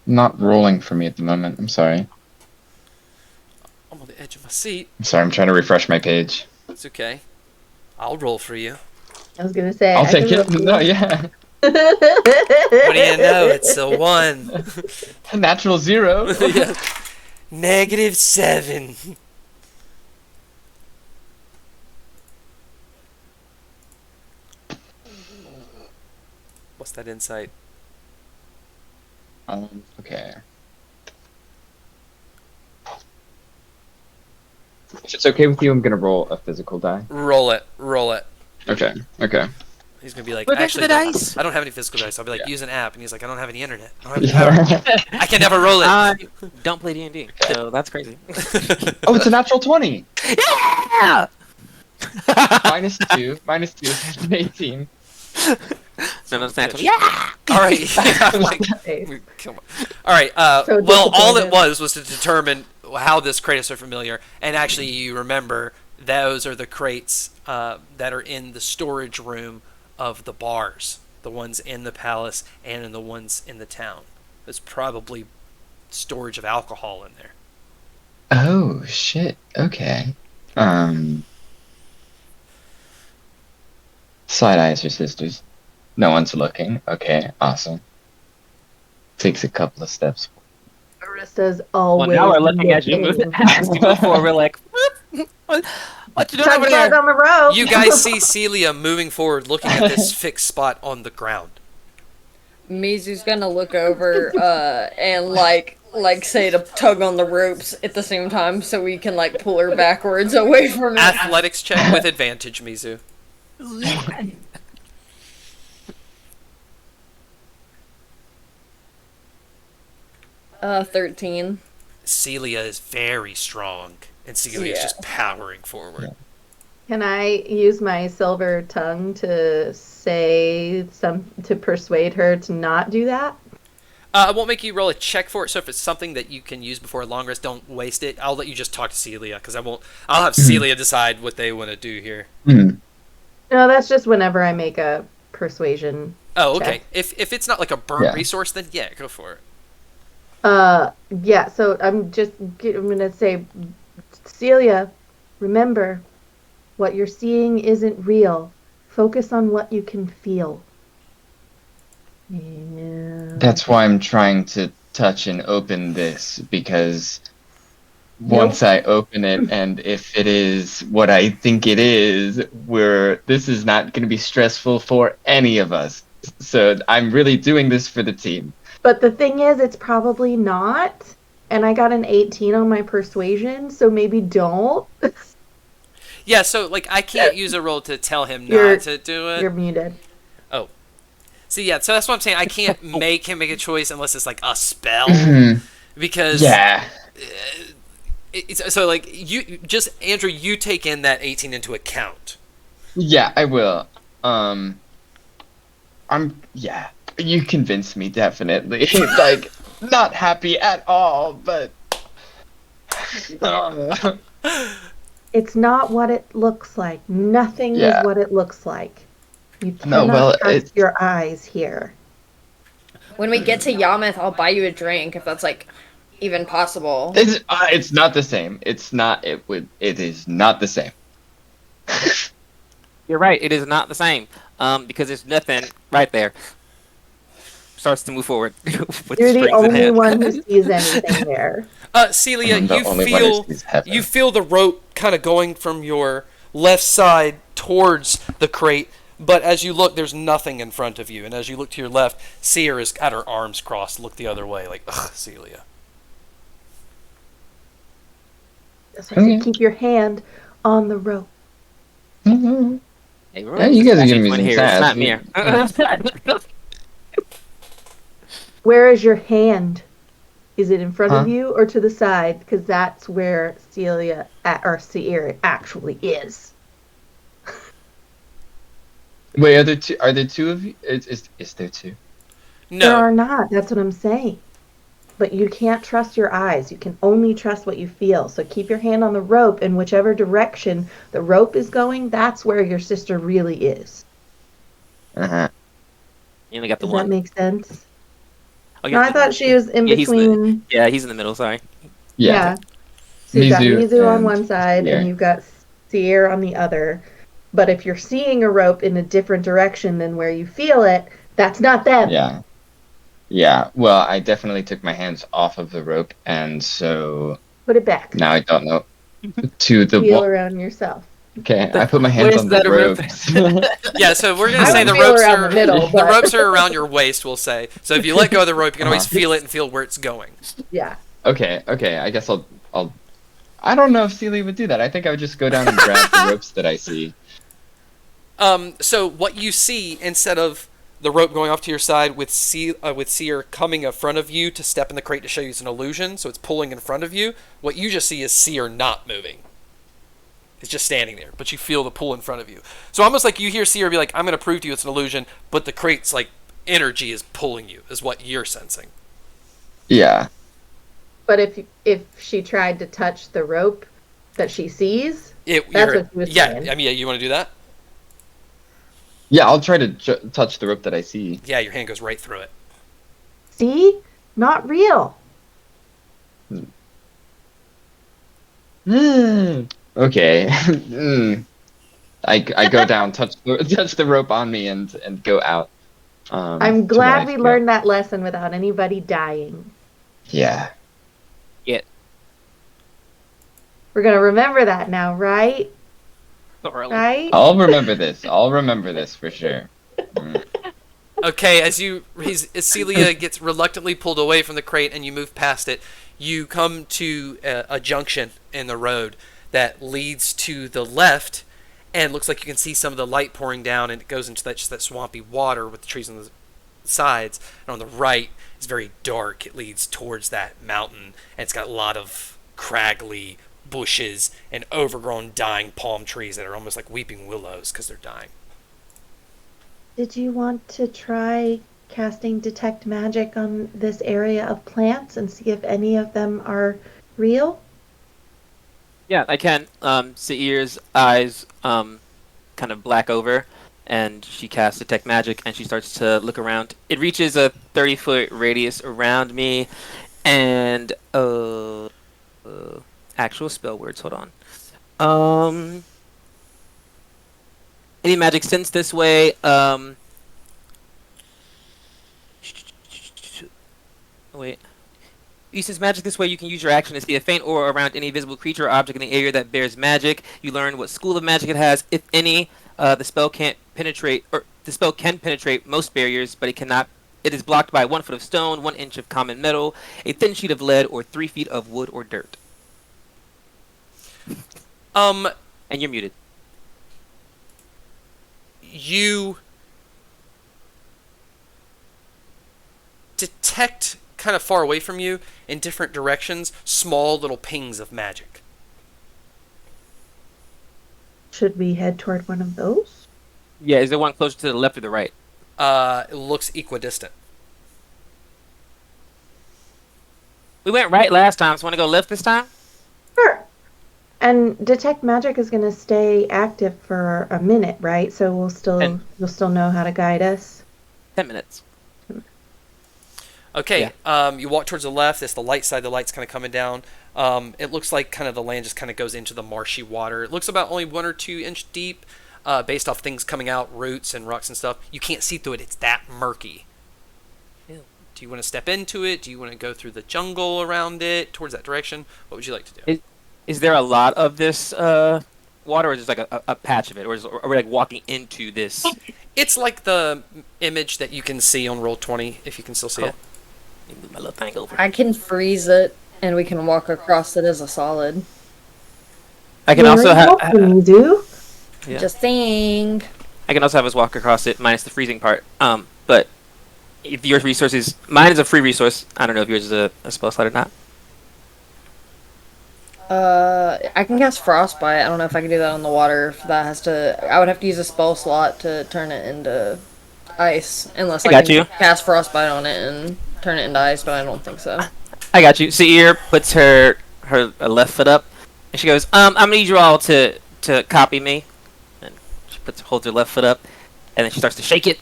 not rolling for me at the moment. I'm sorry. I'm on the edge of my seat. I'm trying to refresh my page. It's okay. I'll roll for you. I was going to say. I'll I take can it. roll- No, yeah. What do you know? It's a 1. Natural 0. Yeah. -7. What's that insight? Okay. If it's okay with you, I'm gonna roll a physical die. Roll it. Okay. He's gonna be like, Look at actually, the dice. I don't have any physical dice. I'll be like, Yeah. use an app, and he's like, I don't have any internet. I don't have any power. I can never roll it. I don't play D&D, so that's crazy. Oh, it's a natural 20. Yeah! -2. -2 is an 18. No, that's natural. Yeah! All right. Come on. All right. So Well, all it disappointed. was to determine how this crate is so familiar, and actually, you remember those are the crates that are in the storage room of the bars, the ones in the palace and in the ones in the town. There's probably storage of alcohol in there. Oh shit. Okay. Side eyes your sisters. No one's looking. Okay. Awesome. Takes a couple of steps. Baristas Well, always. now we're looking at you. looking. As before, we're like, what you doing Tug over there? on the rope. You guys see Celia moving forward, looking at this fixed spot on the ground. Mizu's gonna look over and like say to tug on the ropes at the same time so we can like pull her backwards away from it. Athletics check with advantage, Mizu. 13. Celia is very strong, and Celia is Yeah. just powering forward. Can I use my silver tongue to to persuade her to not do that? I won't make you roll a check for it, so if it's something that you can use before a long rest, don't waste it. I'll let you just talk to Celia, because I'll have Celia decide what they want to do here. Hmm. No, that's just whenever I make a persuasion. Oh, okay. Check. If it's not like a burnt Yeah. resource, then yeah, go for it. Yeah, so I'm gonna say, Celia, remember, What you're seeing isn't real. Focus on what you can feel. And That's why I'm trying to touch and open this, because once Nope. I open it, and if it is what I think it is, this is not going to be stressful for any of us. So I'm really doing this for the team. But the thing is, it's probably not. And I got an 18 on my persuasion, so maybe don't. Yeah, so like I can't use a roll to tell him You're- not to do it. You're muted. Oh. So yeah, so that's what I'm saying. I can't make him make a choice unless it's like a spell. Because Yeah. so like you just Andrew, you take in that 18 into account. Yeah, I will. Yeah. You convinced me, definitely. Like, not happy at all, but. It's not what it looks like. Nothing Yeah. is what it looks like. You No, cannot well, trust your eyes here. When we get to Yarmouth, I'll buy you a drink if that's like even possible. It's not the same. It's not. It is not the same. You're right. It is not the same. Because there's nothing right there. Starts to move forward. with You're the strings in only hand. one who sees anything there. Celia, I'm the only one who sees heaven. you feel the rope kind of going from your left side towards the crate, but as you look, there's nothing in front of you. And as you look to your left, Seer is got her arms crossed, look the other way, like, ugh, Celia. Just have to keep your hand on the rope. Mhm. Hey, Yeah, you guys are giving me one some here. It's sass. not me. Where is your hand? Is it in front of Huh? you or to the side? Because that's where Celia or Seer actually is. Wait, are there two of you? Is there two? No. There are not. That's what I'm saying. But you can't trust your eyes. You can only trust what you feel. So keep your hand on the rope, and whichever direction the rope is going, that's where your sister really is. Uh-huh. You only got the Does that one. make sense? Oh, No, I thought she was in Yeah, between. he's in the middle. Sorry. Yeah. So you've got Mizu Mizu on and one side, Seer. and you've got Seer on the other. But if you're seeing a rope in a different direction than where you feel it, that's not them. Yeah. Yeah. Well, I definitely took my hands off of the rope, and so Put it back. now I don't know. To the Feel wall. around yourself. Okay, I put my hands Where's on the that rope? ropes. Yeah, so we're gonna I say would the feel ropes around are the middle, the but- ropes are around your waist. We'll say. So if you let go of the rope, you can always Uh-huh. feel it and feel where it's going. Yeah. Okay. I guess I'll. I don't know if Celia would do that. I think I would just go down and grab the ropes that I see. So what you see instead of the rope going off to your side with Seer coming in front of you to step in the crate to show you it's an illusion, so it's pulling in front of you. What you just see is Seer not moving. It's just standing there, but you feel the pull in front of you. So almost like you hear Seer be like, "I'm going to prove to you it's an illusion," but the crate's like energy is pulling you, is what you're sensing. Yeah. But if she tried to touch the rope that she sees, that's what she was saying. I mean, yeah, you want to do that? Yeah, I'll try to touch the rope that I see. Yeah, your hand goes right through it. See? Not real. Okay. I go down, touch the rope on me, and go out. I'm to glad where we I learned that lesson without anybody dying. Yeah. We're going to remember that now, right? Right? I'll remember this. I'll remember this for sure. Okay, as Celia gets reluctantly pulled away from the crate and you move past it, you come to a junction in the road that leads to the left, and looks like you can see some of the light pouring down, and it goes into that swampy water with the trees on the sides. And on the right, it's very dark. It leads towards that mountain, and it's got a lot of craggly bushes and overgrown dying palm trees that are almost like weeping willows because they're dying. Did you want to try casting Detect Magic on this area of plants and see if any of them are real? Yeah, I can. Seir's eyes kind of black over, and she casts Detect Magic, and she starts to look around. It reaches a 30-foot radius around me, and actual spell words. Hold on. Any magic sense this way. Wait. Uses magic this way, you can use your action to see a faint aura around any visible creature or object in the area that bears magic. You learn what school of magic it has, if any. The spell can penetrate most barriers, but it is blocked by 1 foot of stone, 1 inch of common metal, a thin sheet of lead, or 3 feet of wood or dirt. And you're muted. You detect kind of far away from you in different directions small little pings of magic. Should we head toward one of those? Yeah, is there one closer to the left or the right? It looks equidistant. We went right last time, so want to go left this time? Sure. And detect magic is going to stay active for a minute, right? So you'll still know how to guide us. 10 minutes. Okay, you walk towards the left. It's the light side. The light's kind of coming down. It looks like kind of the land just kind of goes into the marshy water. It looks about only 1 or 2 inch deep, based off things coming out, roots and rocks and stuff. You can't see through it. It's that murky. Ew. Do you want to step into it? Do you want to go through the jungle around it, towards that direction? What would you like to do? Is there a lot of this water, or is it just like a patch of it? Or are we like walking into this? It's like the image that you can see on Roll20, if you can still see it. Let me move my little thing over. I can freeze it, and we can walk across it as a solid. I can also have. You do? Yeah. Just saying. I can also have us walk across it, minus the freezing part. But if your resources, mine is a free resource. I don't know if yours is a spell slot or not. I can cast Frostbite. I don't know if I can do that on the water. If that has to, I would have to use a spell slot to turn it into ice, unless I can cast Frostbite on it and turn it into ice. But I don't think so. I got you. Seer puts her left foot up, and she goes, "I'm gonna need you all to copy me." And she holds her left foot up, and then she starts to shake it,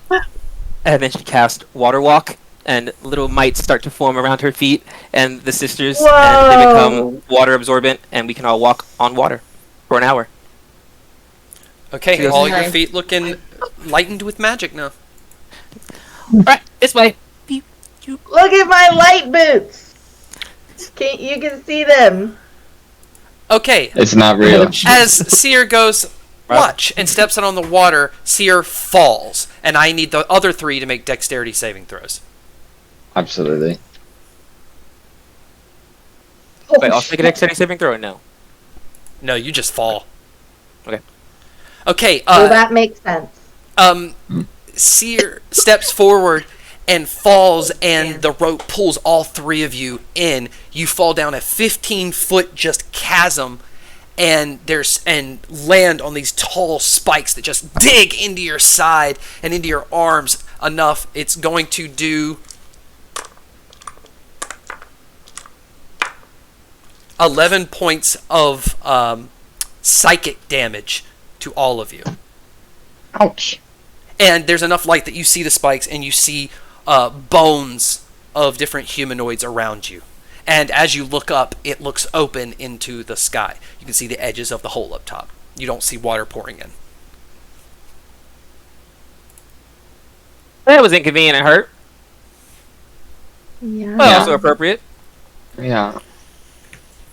and then she casts Water Walk. And little mites start to form around her feet, and the sisters, and they become water absorbent, and we can all walk on water for an hour. Okay, all your feet looking lightened with magic now. Alright, this way. Look at my light boots! You can see them. Okay. It's not real. As Seer goes, watch, and steps out on the water, Seer falls. And I need the other 3 to make dexterity saving throws. Absolutely. Wait, I'll take a dexterity saving throw or no? No, you just fall. Okay. Okay, well, that makes sense. Seer steps forward and falls, and the rope pulls all 3 of you in. You fall down a 15-foot just chasm, and land on these tall spikes that just dig into your side and into your arms enough. It's going to do 11 points of psychic damage to all of you. Ouch. And there's enough light that you see the spikes, and you see bones of different humanoids around you. And as you look up, it looks open into the sky. You can see the edges of the hole up top. You don't see water pouring in. That was inconvenient and hurt. Yeah. But also appropriate. Yeah.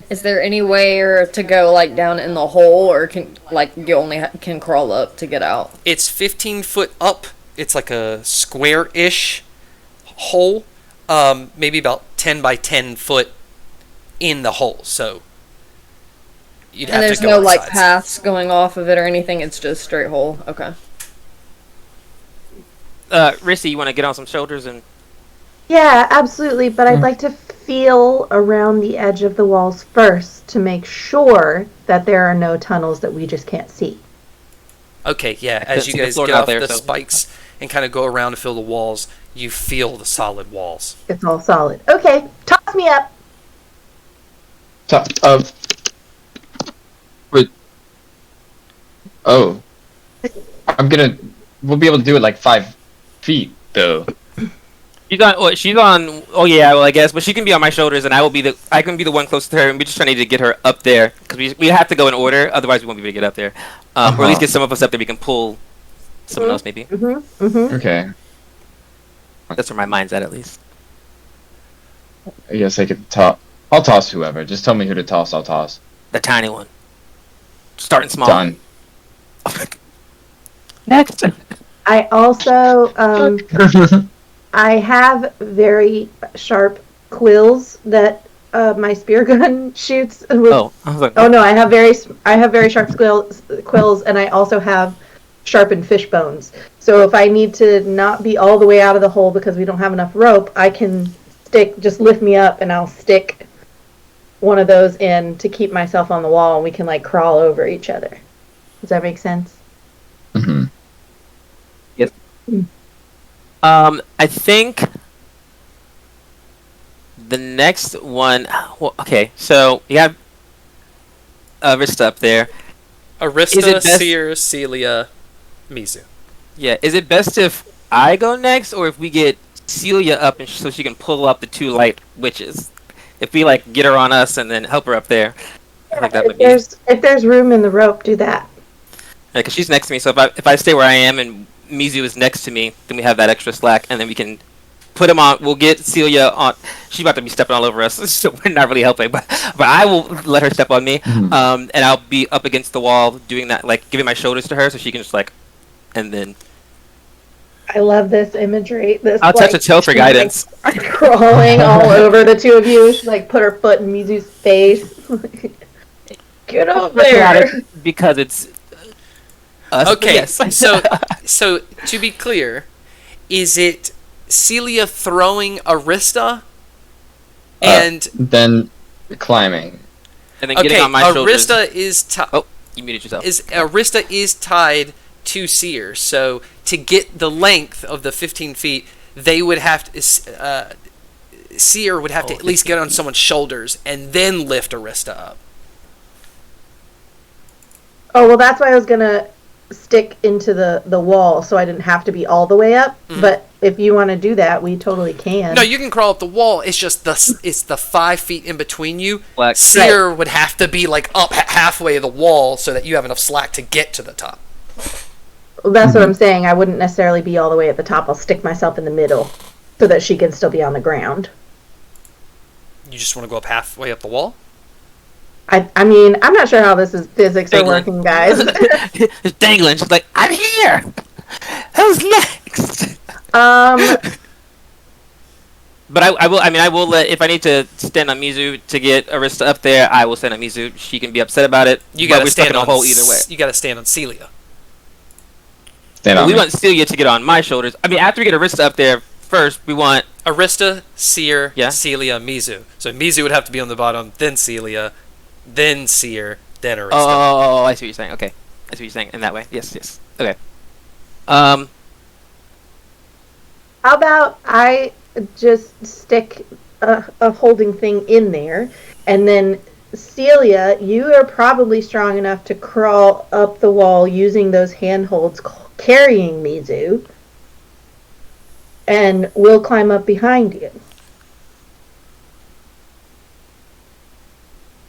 Is there any way to go like down in the hole, or can you only can crawl up to get out? It's 15 foot up. It's like a square-ish hole, maybe about 10 by 10 foot in the hole. So you'd have to go. And there's no like paths going off of it or anything. It's just straight hole. Okay. Rissy, you want to get on some shoulders and? Yeah, absolutely. But I'd like to feel around the edge of the walls first to make sure that there are no tunnels that we just can't see. Okay, yeah. As you guys get off the spikes and kind of go around to feel the walls, you feel the solid walls. It's all solid. Okay, toss me up. Oh. We'll be able to do it like 5 feet, though. She's on. Oh yeah, well I guess, but she can be on my shoulders, and I can be the one close to her, and we're just trying to get her up there because we have to go in order, otherwise we won't be able to get up there, or at least get some of us up there. We can pull Someone else maybe. Okay. That's where my mind's at least. I guess I could toss. I'll toss whoever. Just tell me who to toss. I'll toss. The tiny one. Starting small. Done. Next. I also I have very sharp quills that my spear gun shoots. With... Oh, I was like, oh no, I have very sharp quills, and I also have sharpened fish bones. So if I need to not be all the way out of the hole because we don't have enough rope, I can just lift me up, and I'll stick one of those in to keep myself on the wall, and we can like crawl over each other. Does that make sense? Mm-hmm. Yes. I think the next one. Well, okay, so you have Arista up there. Arista, Seer, Celia, Mizu. Yeah, is it best if I go next, or if we get Celia up and so she can pull up the two light witches? If we like get her on us and then help her up there, I think that would be. If there's room in the rope, do that. Yeah, because she's next to me. So if I stay where I am and Mizu is next to me, then we have that extra slack, and then we can put him on. We'll get Celia on. She's about to be stepping all over us, so we're not really helping. But I will let her step on me, and I'll be up against the wall doing that, like giving my shoulders to her, so she can just like, and then. I love this imagery. I'll touch a toe for guidance. Crawling all over the two of you. She like put her foot in Mizu's face. Get over there. Because it's. Us, okay, yes. so to be clear, is it Celia throwing Arista and then climbing? And then getting on my shoulders. Arista is oh, you muted yourself. Arista is tied to Seer, so to get the length of the 15 feet, they would have to. Seer would have to at least get on someone's shoulders and then lift Arista up. Oh well, that's why I was gonna stick into the wall so I didn't have to be all the way up. Mm-hmm. But if you want to do that, we totally can. No, you can crawl up the wall. It's just it's the 5 feet in between you. Slack. Seer would have to be like up halfway of the wall so that you have enough slack to get to the top. Well, that's what I'm saying. I wouldn't necessarily be all the way at the top. I'll stick myself in the middle so that she can still be on the ground. You just want to go up halfway up the wall? I mean, I'm not sure how this is physics are working, guys. It's dangling. She's like, I'm here. Who's next? But I will let, if I need to stand on Mizu to get Arista up there, I will stand on Mizu. She can be upset about it. You gotta stand in a hole either way. You gotta stand on Celia. We want Celia to get on my shoulders. I mean, after we get Arista up there first, we want Arista, Seer, Celia, Mizu. So Mizu would have to be on the bottom, then Celia, then Seer, then Arista. Oh, I see what you're saying. Okay, I see what you're saying in that way. Yes. Okay. How about I just stick a holding thing in there, and then Celia, you are probably strong enough to crawl up the wall using those handholds carrying Mizu, and we'll climb up behind you.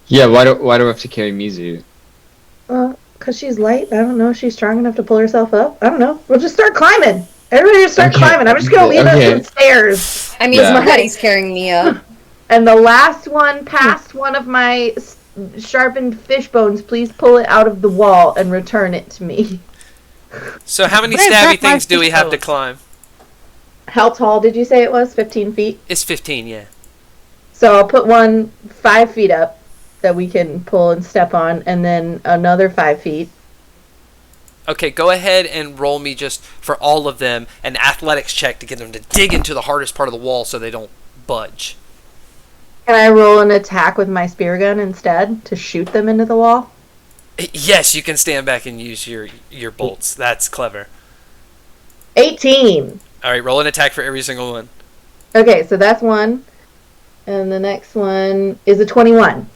Yeah, why do I have to carry Mizu? Because she's light. I don't know. She's strong enough to pull herself up. I don't know. We'll just start climbing. Everybody just start climbing. I'm just going to leave us some stairs. I mean, somebody's carrying me up. And the last one past one of my sharpened fish bones, please pull it out of the wall and return it to me. So how many stabby things do we have to climb? How tall did you say it was? 15 feet? It's 15, yeah. So I'll put one 5 feet up that we can pull and step on, and then another 5 feet. Okay, go ahead and roll me just for all of them an athletics check to get them to dig into the hardest part of the wall so they don't budge. Can I roll an attack with my spear gun instead to shoot them into the wall? Yes, you can stand back and use your bolts. That's clever. 18. All right, roll an attack for every single one. Okay, so that's one. And the next one is a 21.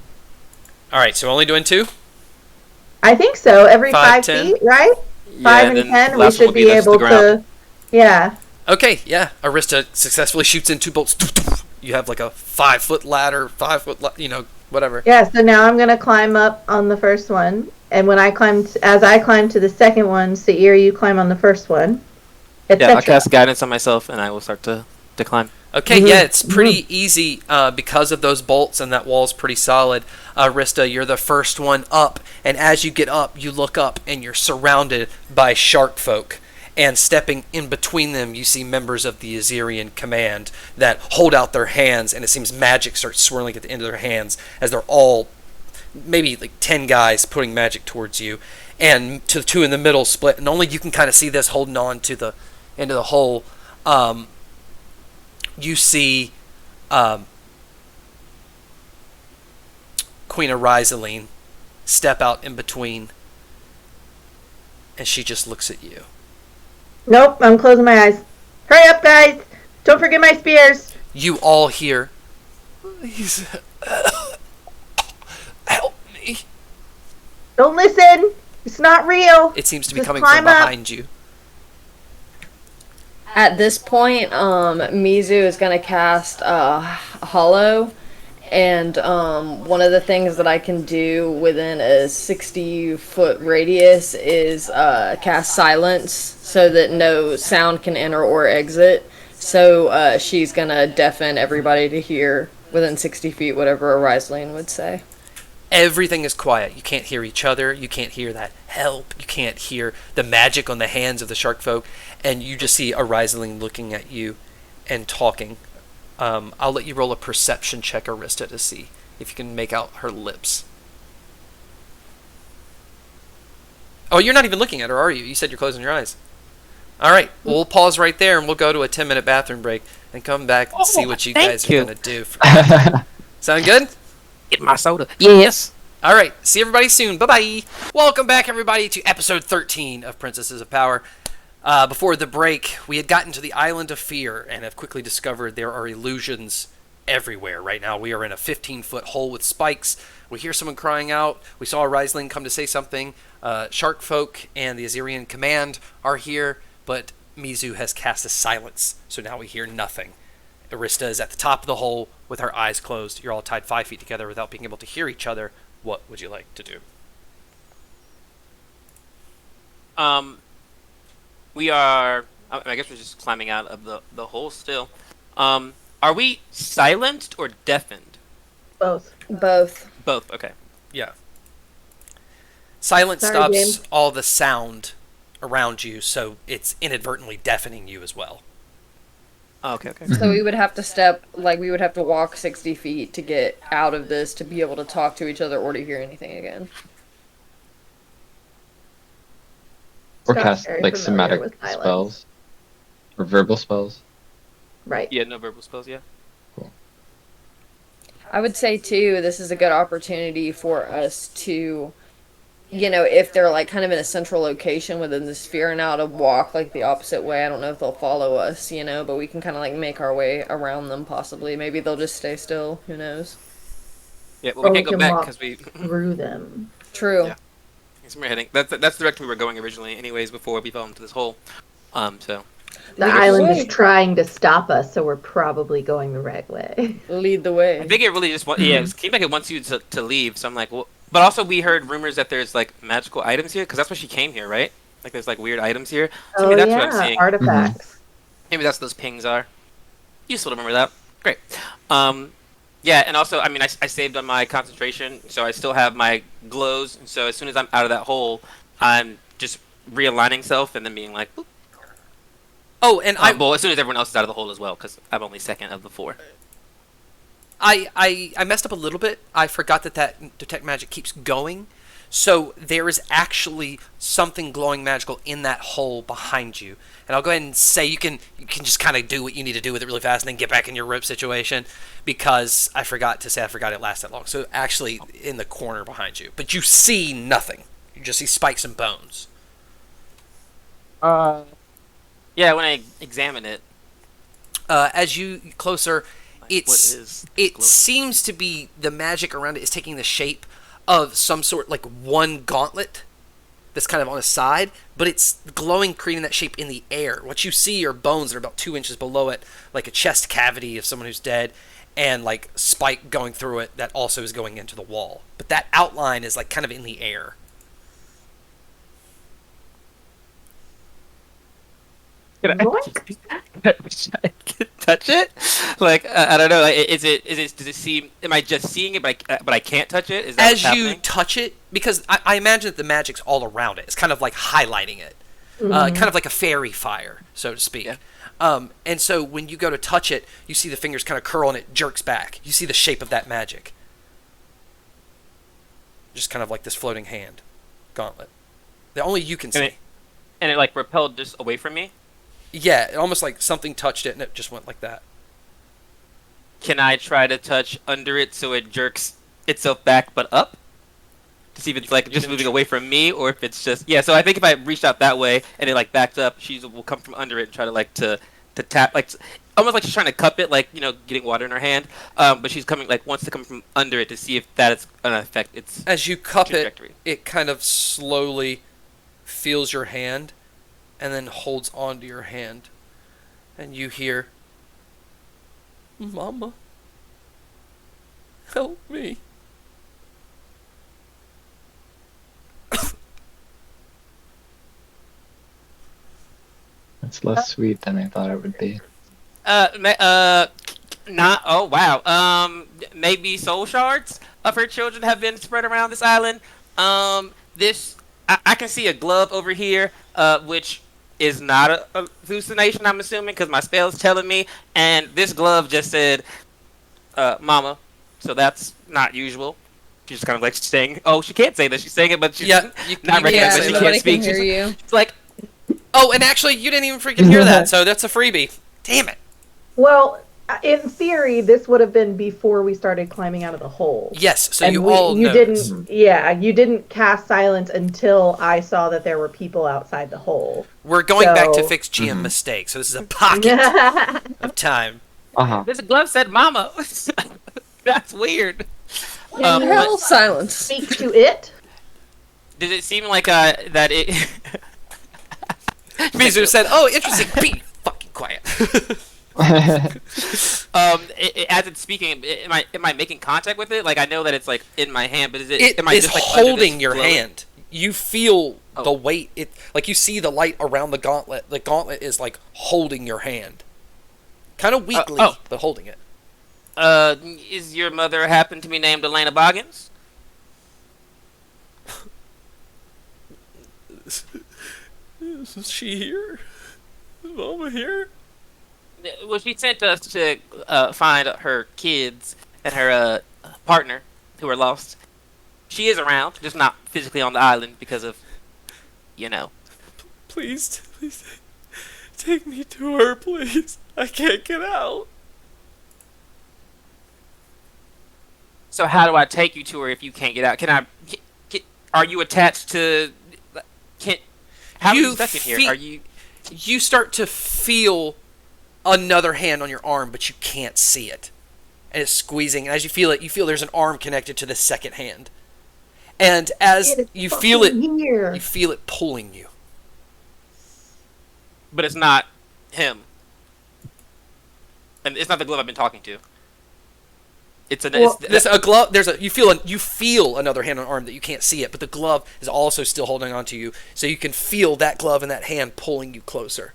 All right, so only doing 2? I think so. Every 5 10. feet, right? Yeah, 5 and 10, we should be able to... Yeah. Okay, yeah. Arista successfully shoots in 2 bolts. You have like a 5-foot ladder, whatever. Yeah, so now I'm gonna climb up on the first one, and when I as I climb to the second one, Seir, you climb on the first one, Yeah, I'll etc. cast guidance on myself, and I will start to climb. Okay, yeah, it's pretty easy because of those bolts, and that wall's pretty solid. Rista, you're the first one up, and as you get up, you look up, and you're surrounded by shark folk. And stepping in between them, you see members of the Azerian command that hold out their hands, and it seems magic starts swirling at the end of their hands as they're all, maybe like 10 guys, putting magic towards you. And to the two in the middle split, and only you can kind of see this holding on to the end of the hole. You see Queen Arizaline step out in between, and she just looks at you. Nope, I'm closing my eyes. Hurry up, guys! Don't forget my spears! You all hear, "Please, help me." Don't listen! It's not real! It seems to be Just coming climb from up. behind you. At this point, Mizu is gonna cast Hollow, and one of the things that I can do within a 60-foot radius is cast Silence, so that no sound can enter or exit. So she's gonna deafen everybody to hear within 60 feet whatever Arizaline would say. Everything is quiet. You can't hear each other. You can't hear that help. You can't hear the magic on the hands of the shark folk. And you just see Arizaline looking at you and talking. I'll let you roll a perception check, Arista, to see if you can make out her lips. Oh, you're not even looking at her, are you? You said you're closing your eyes. All right. Well, we'll pause right there, and we'll go to a 10-minute bathroom break and come back and see what you guys are going to do. Sound good? Get my soda. Yes. All right. See everybody soon. Bye-bye. Welcome back, everybody, to episode 13 of Princesses of Power. Before the break, we had gotten to the Island of Fear and have quickly discovered there are illusions everywhere. Right now, we are in a 15-foot hole with spikes. We hear someone crying out. We saw a Riesling come to say something. Shark folk and the Azerian command are here, but Mizu has cast a silence, so now we hear nothing. Arista is at the top of the hole with her eyes closed. You're all tied 5 feet together without being able to hear each other. What would you like to do? We are. I guess we're just climbing out of the hole still. Are we silenced or deafened? Both. Both. Both. Okay. Yeah. Silence Sorry, stops James. all the sound around you, so it's inadvertently deafening you as well. Oh, okay. Okay. So we would have to we would have to walk 60 feet to get out of this to be able to talk to each other or to hear anything again. Or Scott's cast very like familiar somatic with silence. spells. Or verbal spells. Right. Yeah. No verbal spells. Yeah. I would say too, this is a good opportunity for us to, if they're like kind of in a central location within the sphere now, to walk like the opposite way. I don't know if they'll follow us, but we can kind of like make our way around them possibly. Maybe they'll just stay still. Who knows? Yeah. Well, Or we we can't go can back walk because we. through them. True. Yeah. That's where we're heading. That's the direction we were going originally, anyways, before we fell into this hole. So. The Lead the island way. is trying to stop us, so we're probably going the right way. Lead the way. I think it really just it seems like it wants you to leave. So I'm like, well, but also we heard rumors that there's like magical items here because that's why she came here, right? Like there's like weird items here. So maybe that's what I'm seeing. Artifacts. Maybe that's what those pings are. Useful to remember that. Great. Yeah, and also, I mean, I saved on my concentration, so I still have my glows. And so as soon as I'm out of that hole, I'm just realigning self and then being like, boop. Oh, and Well, as soon as everyone else is out of the hole as well, because I'm only second of the 4. I messed up a little bit. I forgot that detect magic keeps going. So there is actually something glowing magical in that hole behind you. And I'll go ahead and say you can just kind of do what you need to do with it really fast and then get back in your rope situation, because I forgot to say I forgot it lasted long. So actually in the corner behind you. But you see nothing. You just see spikes and bones. Yeah, when I examine it. As you closer, What is it glow? seems to be the magic around it is taking the shape of some sort, like one gauntlet, that's kind of on the side, but it's glowing, creating that shape in the air. What you see are bones that are about 2 inches below it, like a chest cavity of someone who's dead, and like spike going through it that also is going into the wall. But that outline is like kind of in the air. Can I touch it? Like I don't know. Like, does it seem? Am I just seeing it, but I can't touch it? Is that As what's you happening? touch it, because I imagine that the magic's all around it. It's kind of like highlighting it, kind of like a fairy fire, so to speak. Yeah. And so when you go to touch it, you see the fingers kind of curl and it jerks back. You see the shape of that magic, just kind of like this floating hand gauntlet that only you can see. And it like repelled just away from me. Yeah, almost like something touched it and it just went like that. Can I try to touch under it so it jerks itself back but up? To see if it's like just moving away from me or if it's just... Yeah, so I think if I reached out that way and it like backed up, she will come from under it and try to like to tap... like almost like she's trying to cup it, like, you know, getting water in her hand. But she's coming, like, wants to come from under it to see if that is going to affect its As you cup trajectory. it kind of slowly feels your hand and then holds onto your hand. And you hear, "Mama, help me." It's less sweet than I thought it would be. Not. Oh wow. Maybe soul shards of her children have been spread around this island. This I can see a glove over here, which is not a hallucination. I'm assuming because my spell's telling me, and this glove just said, "Mama," so that's not usual. She's just kind of like saying, "Oh, she can't say that. She's saying it, but she's Yeah, not recognizing Yeah, that she nobody can't speak." can hear you. It's like, Oh, and actually, you didn't even freaking hear that, so that's a freebie. Damn it. Well, in theory, this would have been before we started climbing out of the hole. Yes, so And you all know. didn't. Yeah, you didn't cast silence until I saw that there were people outside the hole. We're going back to So- fix GM mistakes, so this is a pocket of time. this glove said, "Mama." That's weird. Can you Hell, silence. speak to it? Did it seem like that it? Mizu said, "Oh, interesting. Be fucking quiet." As it's speaking, am I making contact with it? Like I know that it's like in my hand, but is it? It am I is just like under holding this your glowing- hand. You feel Oh. the weight. It like you see the light around the gauntlet. The gauntlet is like holding your hand, kind of weakly, oh. but holding it. Is your mother happen to be named Elena Boggins? Is she here? Is Mama here? Well, she sent us to find her kids and her partner who are lost. She is around, just not physically on the island because of, you know. Please take me to her, please. I can't get out. So how do I take you to her if you can't get out? Are you attached to? How are you stuck in here? Are you? You start to feel another hand on your arm, but you can't see it. And it's squeezing. And as you feel it, you feel there's an arm connected to the second hand. And as It is you feel it, here. you feel it pulling you. But it's not him. And it's not the glove I've been talking to. It's a. Well, There's a glove. You feel another hand on arm that you can't see it, but the glove is also still holding on to you, so you can feel that glove and that hand pulling you closer.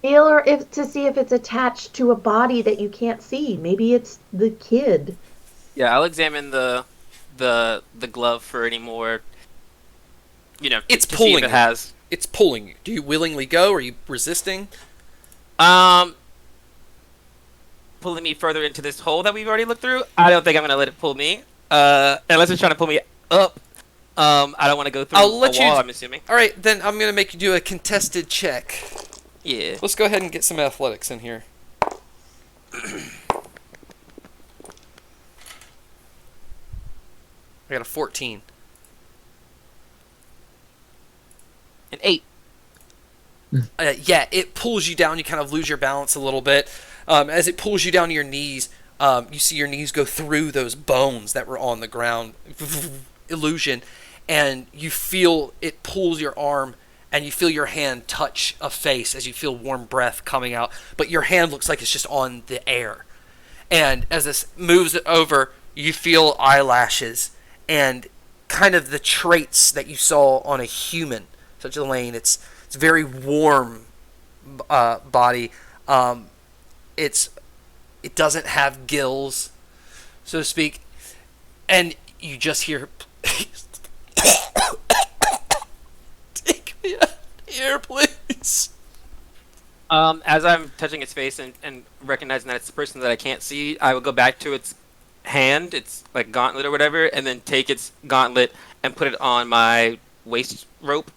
Feel or if to see if it's attached to a body that you can't see. Maybe it's the kid. Yeah, I'll examine the glove for any more. You know, It's to see if pulling it you. has. It's pulling you. Do you willingly go? Are you resisting? Pulling me further into this hole that we've already looked through. I don't think I'm gonna let it pull me. Unless it's trying to pull me up. I don't want to go through I'll let a wall. you- I'm assuming. All right, then I'm gonna make you do a contested check. Yeah. Let's go ahead and get some athletics in here. I got a 14. An 8. Yeah, it pulls you down. You kind of lose your balance a little bit. As it pulls you down to your knees, you see your knees go through those bones that were on the ground. Illusion. and you feel it pulls your arm, and you feel your hand touch a face as you feel warm breath coming out, but your hand looks like it's just on the air. And as this moves over, you feel eyelashes and kind of the traits that you saw on a human, such as Elaine. It's very warm body. It doesn't have gills, so to speak, and you just hear, please take me out here, please. As I'm touching its face and recognizing that it's the person that I can't see, I will go back to its hand, its like gauntlet or whatever, and then take its gauntlet and put it on my waist rope.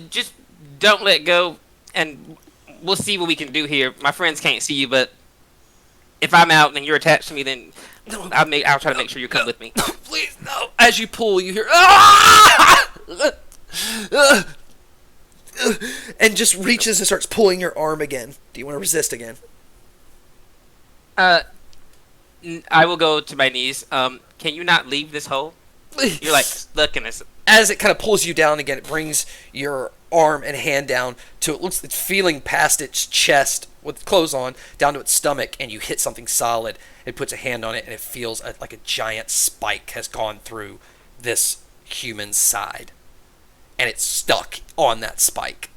Just don't let go, and we'll see what we can do here. My friends can't see you, but if I'm out and you're attached to me, then I'll try to make sure you come with me. No, please, no. As you pull, you hear, ah! And just reaches and starts pulling your arm again. Do you want to resist again? I will go to my knees. Can you not leave this hole? You're like stuck in this. As it kind of pulls you down again, it brings your arm and hand down to it's feeling past its chest with clothes on down to its stomach, and you hit something solid. It puts a hand on it, and it feels like a giant spike has gone through this human's side, and it's stuck on that spike.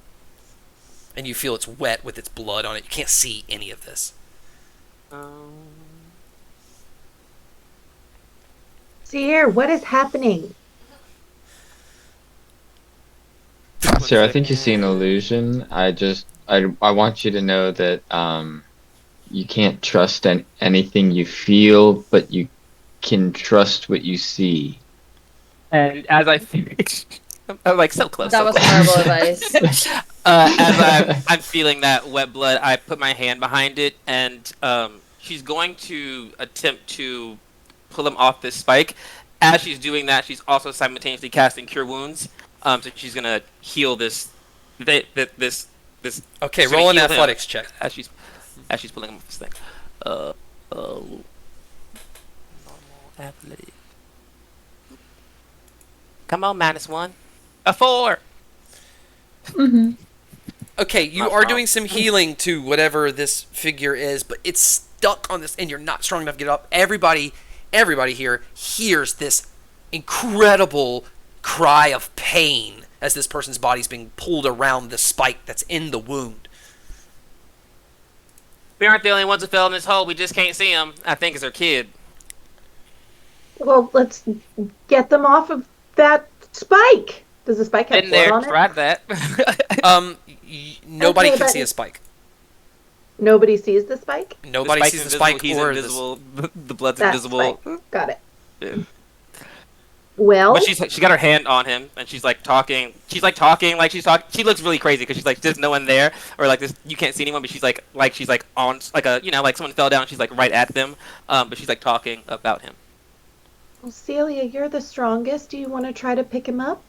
And you feel it's wet with its blood on it. You can't see any of this. See here, what is happening? Sarah, I think you see an illusion. I want you to know that you can't trust anything you feel, but you can trust what you see. And as I finish, I'm like so close. That was horrible advice. As I'm feeling that wet blood, I put my hand behind it, and she's going to attempt to pull him off this spike. As she's doing that, she's also simultaneously casting Cure Wounds. So she's gonna heal this. Okay, roll an athletics check. As she's pulling him off this thing. Normal athletics. Come on, -1. A 4. Mm-hmm. Okay, you are doing some healing to whatever this figure is, but it's stuck on this, and you're not strong enough to get up. Everybody here hears this incredible cry of pain as this person's body's being pulled around the spike that's in the wound. We aren't the only ones who fell in this hole. We just can't see him. I think it's her kid. Well, let's get them off of that spike. Does the spike have Been blood there, on it? tried that. Nobody Okay, can but see a spike. Nobody sees the spike? Nobody sees the spike He's or invisible. The blood's That invisible. spike. Got it. Yeah. Well, But she got her hand on him, and she's like talking. She's talking. She looks really crazy because she's like, there's no one there, or like this, you can't see anyone. But she's like on like a like someone fell down. She's like right at them. But she's like talking about him. well, Celia, you're the strongest. Do you want to try to pick him up?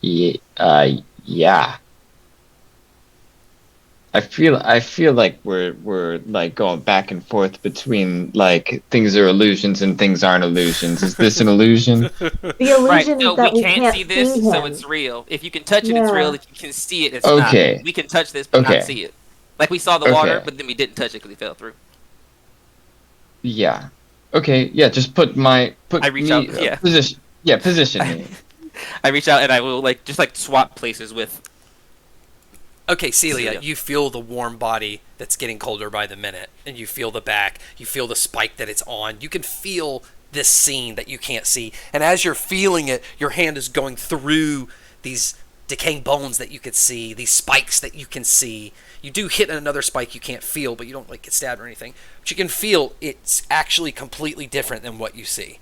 Yeah. I feel like we're like going back and forth between like things are illusions and things aren't illusions. Is this an illusion? The illusion No, is that we we can't see this, him. so it's real. If you can touch it, it's Yeah. real. If you can see it, it's Okay. not. We can touch this, but Okay. not see it. Like we saw the water, Okay. but then we didn't touch it because we fell through. Yeah. Okay. Yeah. Just I reach me, out, yeah. Position. Yeah. Position me. I reach out and I will just swap places with. Okay, Celia, Celia. you feel the warm body that's getting colder by the minute, and you feel the back, you feel the spike that it's on. You can feel this scene that you can't see, and as you're feeling it, your hand is going through these decaying bones that you could see, these spikes that you can see. You do hit another spike you can't feel, but you don't like get stabbed or anything. But you can feel it's actually completely different than what you see.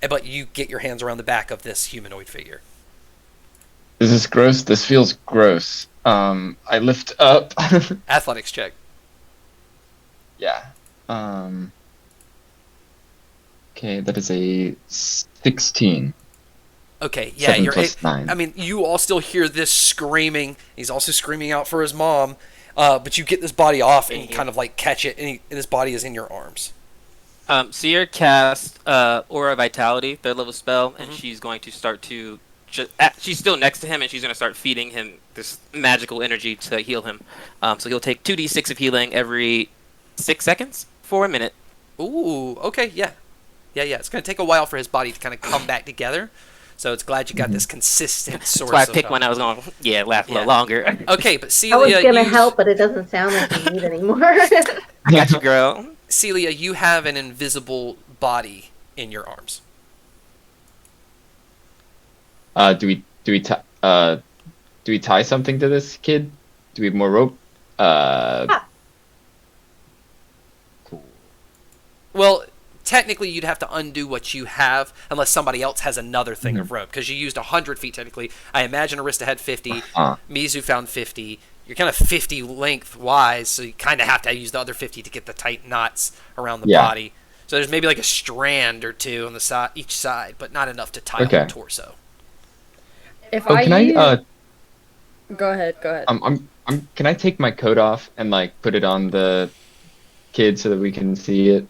But you get your hands around the back of this humanoid figure. Is this gross? This feels gross. I lift up. Athletics check. Yeah. Okay, that is a 16. Okay, yeah, 7 you're. plus 9. I mean, you all still hear this screaming. He's also screaming out for his mom. But you get this body off and you Thank you. kind of like catch it, and this body is in your arms. Seer cast Aura Vitality, third level spell, and she's going to start to. She's still next to him, and she's going to start feeding him this magical energy to heal him. So he'll take 2d6 of healing every 6 seconds for a minute. Ooh, okay, yeah. It's going to take a while for his body to kind of come back together. So it's glad you got this consistent source. That's why I of picked one I was going, last a little longer. Okay, but I Celia, was gonna help, but it doesn't sound like you need anymore. I got you, girl. Celia, you have an invisible body in your arms. Do we tie something to this kid? Do we have more rope? Cool. Well, technically, you'd have to undo what you have unless somebody else has another thing of rope, because you used 100 feet technically. I imagine Arista had 50. Mizu found 50. You're kind of 50 lengthwise, so you kind of have to use the other 50 to get the tight knots around the body. So there's maybe like a strand or two on the side, each side, but not enough to tie the torso. If Go ahead. Can I take my coat off and like put it on the kid so that we can see it?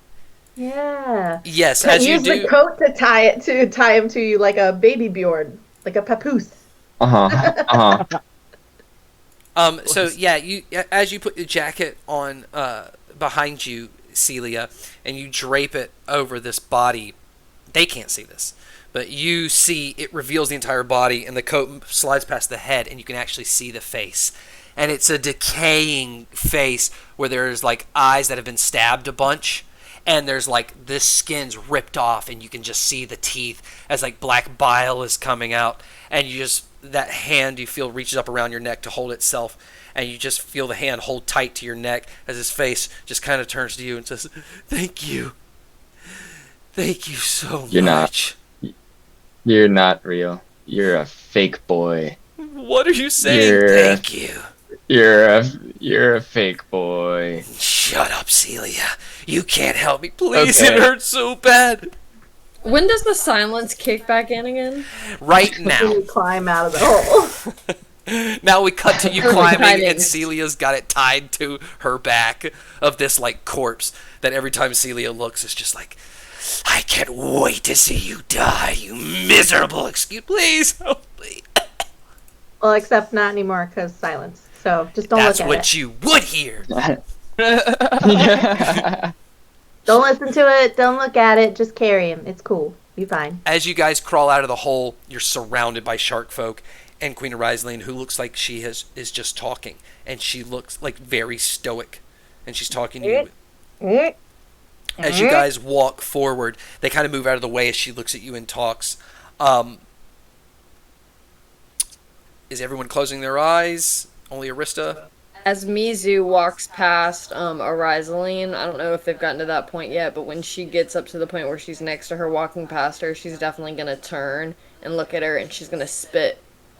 Yeah. Yes, as you use do. the coat to tie him to you like a baby Bjorn, like a papoose. So yeah, you as you put the jacket on behind you, Celia, and you drape it over this body, they can't see this, but you see it reveals the entire body, and the coat slides past the head, and you can actually see the face. And it's a decaying face where there's like eyes that have been stabbed a bunch, and there's like this skin's ripped off, and you can just see the teeth as like black bile is coming out, and you just, that hand you feel reaches up around your neck to hold itself, and you just feel the hand hold tight to your neck as his face just kind of turns to you and says, "Thank you. Thank you so much." You're not real. You're a fake boy. What are you saying? Thank you. You're a fake boy. Shut up, Celia. You can't help me. Please, Okay. It hurts so bad. When does the silence kick back in again? Right now. You climb out of the hole. Now we cut to you Perfect climbing, timing. and Celia's got it tied to her back of this like corpse that every time Celia looks, it's just like, "I can't wait to see you die, you miserable excuse. Please help me." Well, except not anymore because silence. So just don't That's look at what it. you would hear. Don't listen to it. Don't look at it. Just carry him. It's cool. Be fine. As you guys crawl out of the hole, you're surrounded by shark folk and Queen Ariseline, who looks like she is just talking, and she looks like very stoic, and she's talking to you. As you guys walk forward, they kind of move out of the way as she looks at you and talks. Is everyone closing their eyes? Only Arista? As Mizu walks past Ariseline, I don't know if they've gotten to that point yet, but when she gets up to the point where she's next to her, walking past her, she's definitely going to turn and look at her, and she's going to spit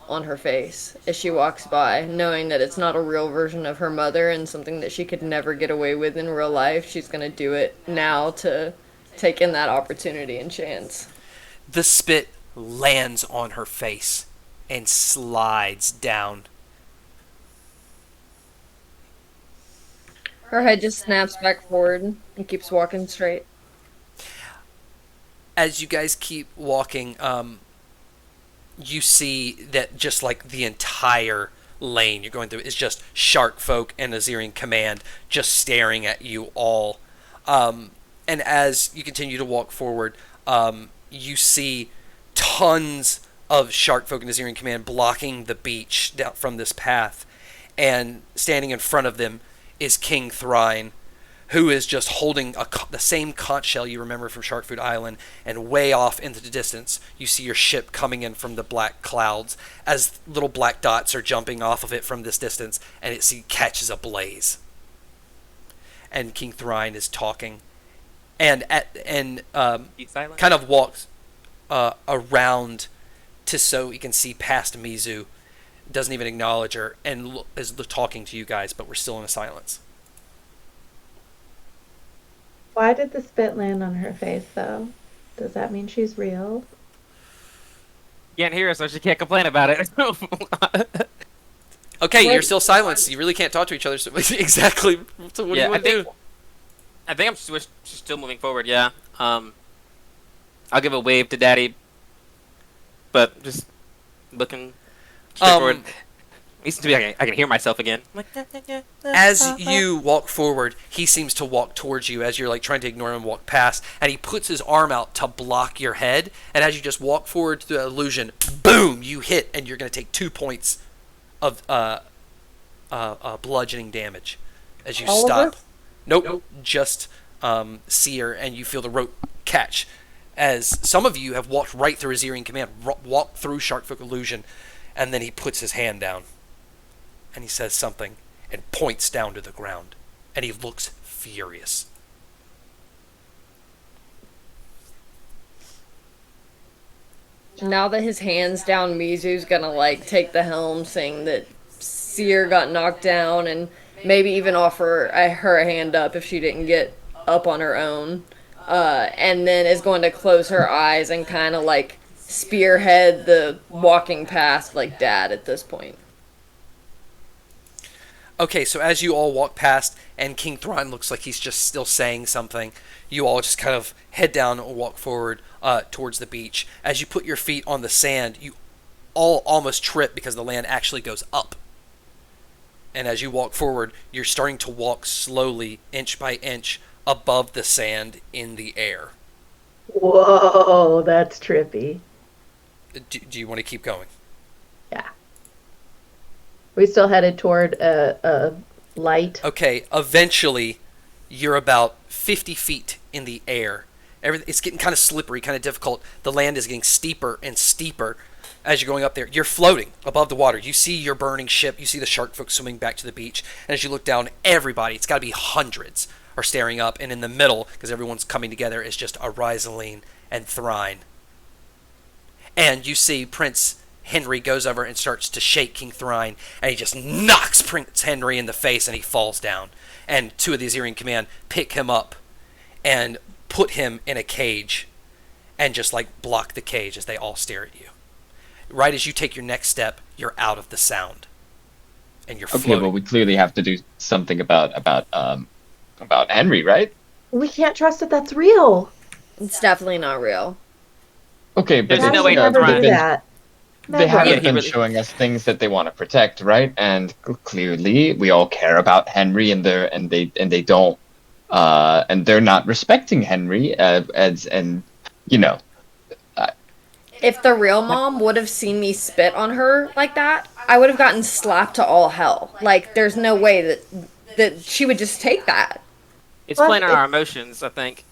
on her face as she walks by, knowing that it's not a real version of her mother and something that she could never get away with in real life. She's going to do it now to take in that opportunity and chance. The spit lands on her face and slides down. Her head just snaps back forward and keeps walking straight. As you guys keep walking, you see that just like the entire lane you're going through is just shark folk and Azirian command just staring at you all. And as you continue to walk forward, you see tons of shark folk and Azirian command blocking the beach down from this path, and standing in front of them is King Thrine, who is just holding the same conch shell you remember from Sharkfood Island, and way off into the distance, you see your ship coming in from the black clouds as little black dots are jumping off of it from this distance, and it catches ablaze. And King Thrine is talking, and kind of walks around to so he can see past Mizu. Doesn't even acknowledge her, and is talking to you guys, but we're still in a silence. Why did the spit land on her face, though? Does that mean she's real? Can't hear her, so she can't complain about it. Okay, you're still silenced. You really can't talk to each other. So exactly. So what do you want to do? I think I'm still moving forward. Yeah. I'll give a wave to Daddy, but just looking straight forward. At least to be, I can hear myself again. As you walk forward, he seems to walk towards you as you're like trying to ignore him and walk past, and he puts his arm out to block your head. And as you just walk forward to the illusion, boom, you hit, and you're going to take 2 points of bludgeoning damage as you All of stop. us? Nope, just Seer, and you feel the rope catch. As some of you have walked right through his Earring Command, walked through Sharkfolk Illusion, and then he puts his hand down. And he says something and points down to the ground. And he looks furious. Now that his hand's down, Mizu's gonna like take the helm, saying that Seer got knocked down, and maybe even offer her a hand up if she didn't get up on her own. And then is going to close her eyes and kind of like spearhead the walking past like Dad at this point. Okay, so as you all walk past, and King Thrawn looks like he's just still saying something, you all just kind of head down and walk forward towards the beach. As you put your feet on the sand, you all almost trip because the land actually goes up. And as you walk forward, you're starting to walk slowly, inch by inch, above the sand in the air. Whoa, that's trippy. Do you want to keep going? Yeah. We still headed toward a light. Okay, eventually you're about 50 feet in the air. It's getting kind of slippery, kind of difficult. The land is getting steeper and steeper as you're going up there. You're floating above the water. You see your burning ship. You see the shark folk swimming back to the beach. And as you look down, everybody, it's got to be hundreds, are staring up. And in the middle, because everyone's coming together, is just Arizaline and Thrawn. And you see Prince Henry goes over and starts to shake King Thrawn, and he just knocks Prince Henry in the face, and he falls down. And two of the Azerian command pick him up and put him in a cage and just like block the cage as they all stare at you. Right as you take your next step, you're out of the sound, and you're floating. Okay, well, we clearly have to do something about Henry, right? We can't trust that that's real. It's definitely not real. Okay, but There's no way to never run. do that. They haven't Yeah, he been really- showing us things that they want to protect, right? And clearly, we all care about Henry, and they don't, and they're not respecting Henry and you know. If the real mom would have seen me spit on her like that, I would have gotten slapped to all hell. Like, there's no way that she would just take that. It's Well, playing on our emotions, I think.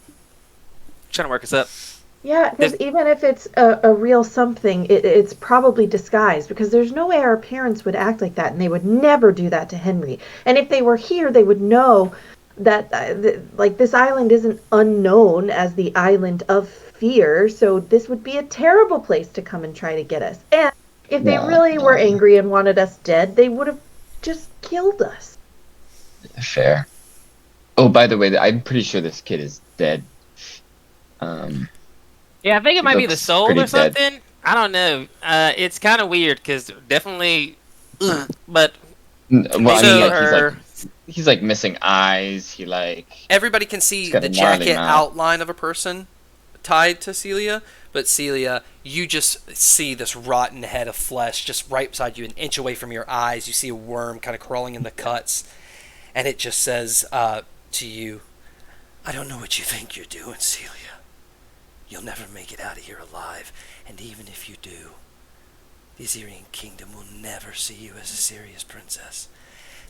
Trying to work us up. Yeah, because even if it's a real something, it's probably disguised, because there's no way our parents would act like that, and they would never do that to Henry. And if they were here, they would know that, like, this island isn't unknown as the island of fear, so this would be a terrible place to come and try to get us. And if they really were angry and wanted us dead, they would have just killed us. Fair. Oh, by the way, I'm pretty sure this kid is dead. Yeah, I think it might be the looks soul pretty or something. I don't know. It's kind of weird because definitely, but Well, I mean, so he's like missing eyes. He like Everybody can see He's got the a gnarly jacket mouth. outline of a person tied to Celia, but Celia, you just see this rotten head of flesh just right beside you, an inch away from your eyes. You see a worm kind of crawling in the cuts, and it just says to you, "I don't know what you think you're doing, Celia. You'll never make it out of here alive, and even if you do, the Azerian kingdom will never see you as a serious princess.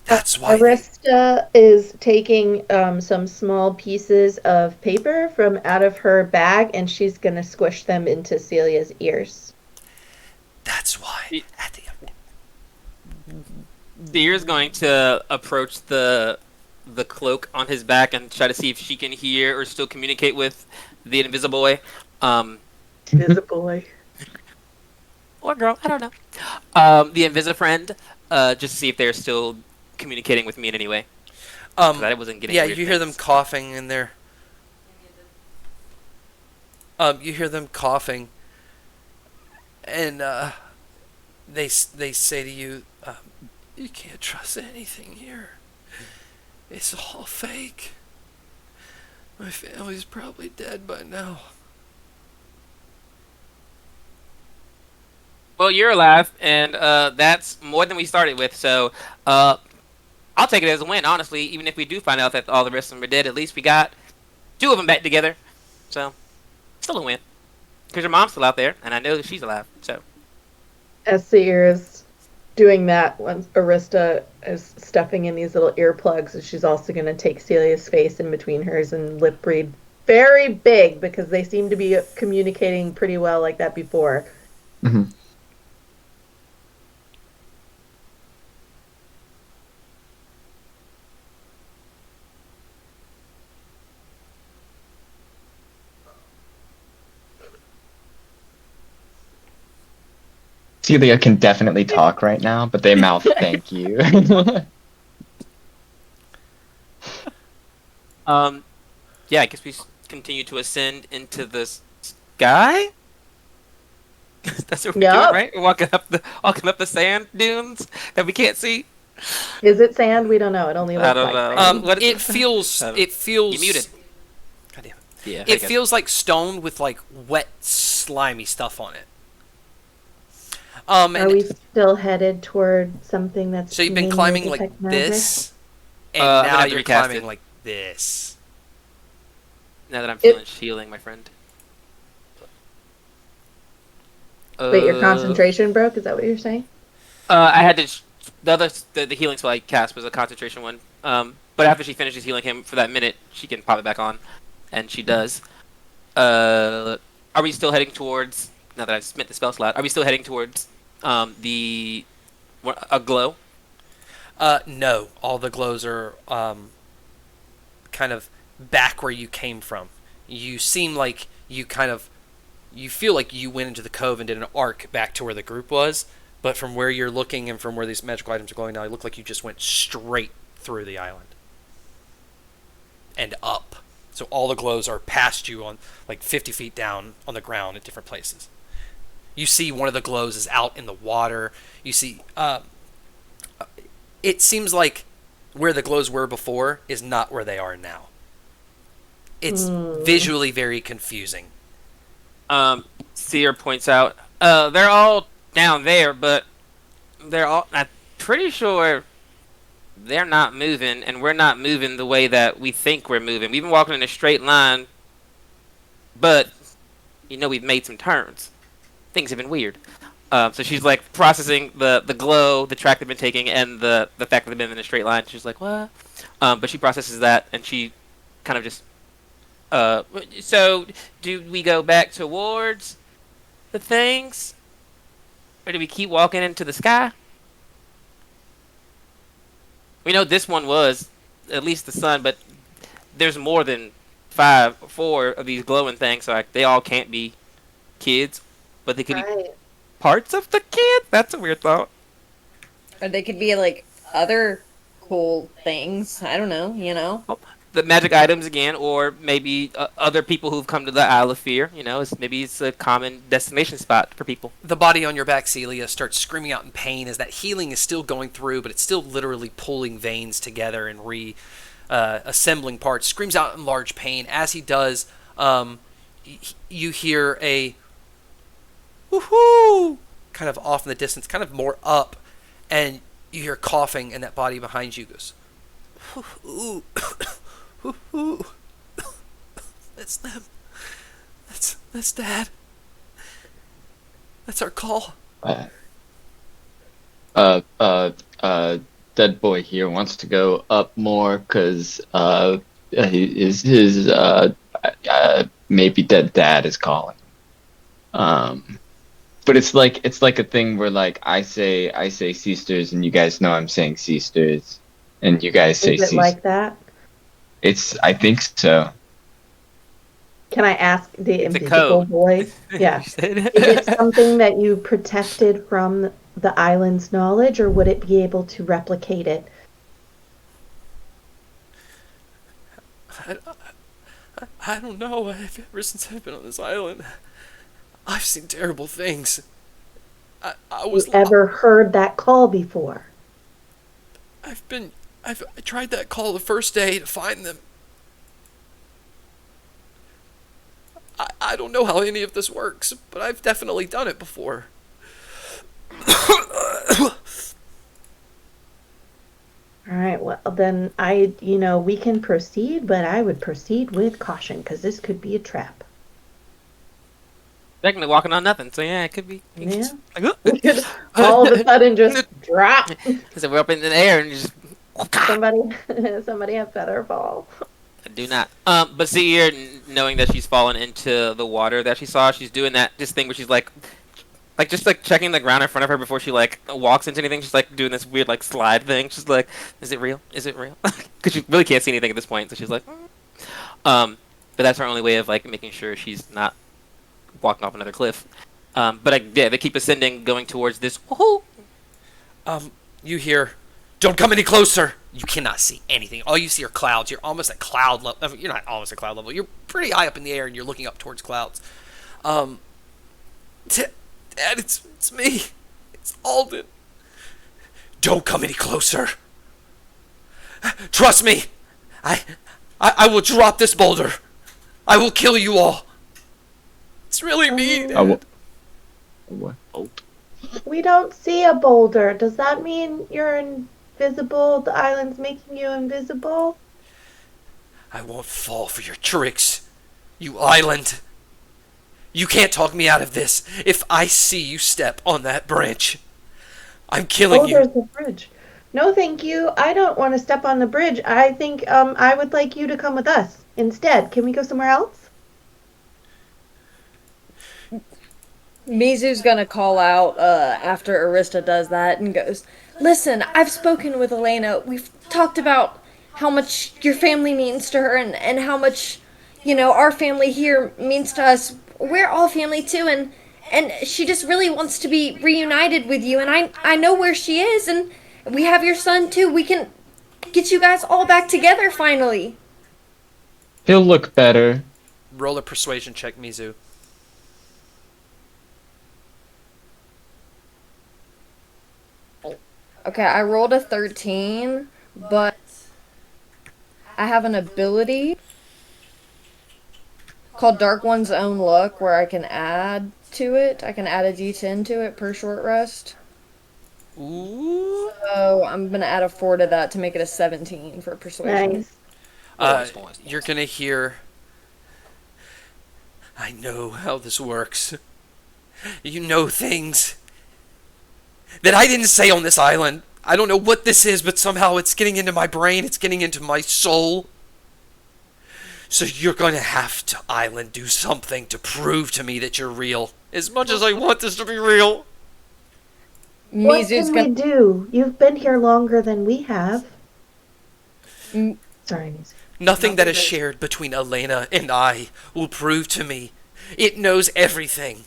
That's why Arista is taking some small pieces of paper from out of her bag, and she's going to squish them into Celia's ears. That's why at the Deer's going to approach the cloak on his back and try to see if she can hear or still communicate with the invisible boy. Invisiboy. Or girl, I don't know. The Invisifriend, just to see if they're still communicating with me in any way. 'Cause I wasn't getting yeah, weird you hear them things. coughing in there. You hear them coughing, and they say to you, You can't trust anything here. It's all fake. My family's probably dead by now. Well, you're alive, and that's more than we started with. So, I'll take it as a win, honestly. Even if we do find out that all the rest of them are dead, at least we got 2 of them back together. So, still a win. Because your mom's still out there, and I know that she's alive. So, As Seer is doing that, when Arista is stuffing in these little earplugs, and she's also going to take Celia's face in between hers and lip read very big because they seem to be communicating pretty well like that before. Mm-hmm. Celia can definitely talk right now, but they mouth thank you. Yeah, I guess we continue to ascend into the sky. That's what we're doing, right? We're walking up the sand dunes that we can't see. Is it sand? We don't know. It only looks I don't like know. sand. It feels. You muted. God damn it. Yeah. It feels like stone with like wet, slimy stuff on it. Are we still headed toward something that's... So you've been climbing like this, and now you're climbing like this. Now that I'm feeling shielding, my friend. Wait, your concentration broke? Is that what you're saying? I had to... The healing spell I cast was a concentration one. But after she finishes healing him for that minute, she can pop it back on. And she does. Are we still heading towards... Now that I've spent the spell slot, are we still heading towards a glow? No. All the glows are kind of back where you came from. You seem like you feel like you went into the cove and did an arc back to where the group was, but from where you're looking and from where these magical items are going now, it looked like you just went straight through the island. And up. So all the glows are past you on like 50 feet down on the ground at different places. You see one of the glows is out in the water. You see, it seems like where the glows were before is not where they are now. It's visually very confusing. Seer points out, they're all down there, but I'm pretty sure they're not moving, and we're not moving the way that we think we're moving. We've been walking in a straight line, but, we've made some turns. Things have been weird. So she's like processing the glow, the track they've been taking, and the fact that they've been in a straight line. She's like, what? But she processes that, and she kind of just... so, do we go back towards the things? Or do we keep walking into the sky? We know this one was at least the sun, but there's more than 4 of these glowing things, so they all can't be kids, but they could be parts of the kid? That's a weird thought. Or they could be like other cool things. I don't know, The magic items again, or maybe other people who've come to the Isle of Fear. Maybe it's a common destination spot for people. The body on your back, Celia, starts screaming out in pain as that healing is still going through, but it's still literally pulling veins together and assembling parts. Screams out in large pain. As he does, you hear a woohoo kind of off in the distance, kind of more up, and you hear coughing, and that body behind you goes, ooh. Ooh. That's them. That's Dad. That's our call. Dead boy here wants to go up more because his maybe dead dad is calling. But it's like a thing where like I say sisters and you guys know I'm saying sisters and you guys say sisters. Is it like that? I think so. Can I ask the It's a invisible code. boy? Yeah. Is it something that you protected from the island's knowledge, or would it be able to replicate it? I don't know. Ever since I've been on this island, I've seen terrible things. I was You ever heard that call before? I tried that call the first day to find them. I don't know how any of this works, but I've definitely done it before. All right, well, then we can proceed, but I would proceed with caution because this could be a trap. Technically walking on nothing, so yeah, it could be. Yeah. We could all of a sudden just drop. So we're up in the air and just. Somebody have better fall. I do not. But see here, knowing that she's fallen into the water that she saw, she's doing this thing where she's like just checking the ground in front of her before she walks into anything. She's like doing this weird slide thing. She's like, "Is it real? Is it real?" Because she really can't see anything at this point. So she's like, but that's her only way of making sure she's not walking off another cliff. But they keep ascending, going towards this. Woohoo! You hear, "Don't come any closer." You cannot see anything. All you see are clouds. You're almost at cloud level. You're not almost at cloud level. You're pretty high up in the air, and you're looking up towards clouds. Dad, it's me. It's Alden. Don't come any closer. Trust me. I will drop this boulder. I will kill you all. It's really me, Dad. What? We don't see a boulder. Does that mean you're invisible? The island's making you invisible? I won't fall for your tricks, you island. You can't talk me out of this. If I see you step on that branch, I'm killing you. Oh, there's the bridge. No, thank you. I don't want to step on the bridge. I think I would like you to come with us instead. Can we go somewhere else? Mizu's gonna call out after Arista does that and goes, "Listen, I've spoken with Elena. We've talked about how much your family means to her and how much, our family here means to us. We're all family too, and she just really wants to be reunited with you, and I know where she is, and we have your son too. We can get you guys all back together finally." He'll look better. Roll a persuasion check, Mizu. Okay, I rolled a 13, but I have an ability called Dark One's Own Luck where I can add to it. I can add a d10 to it per short rest. Ooh. So I'm going to add a 4 to that to make it a 17 for persuasion. Nice. You're going to hear, "I know how this works. You know things that I didn't say on this island. I don't know what this is, but somehow it's getting into my brain. It's getting into my soul. So you're going to have to, island, do something to prove to me that you're real. As much as I want this to be real." What can we do? You've been here longer than we have. Sorry, Mizu. Nothing that is shared between Elena and I will prove to me. It knows everything.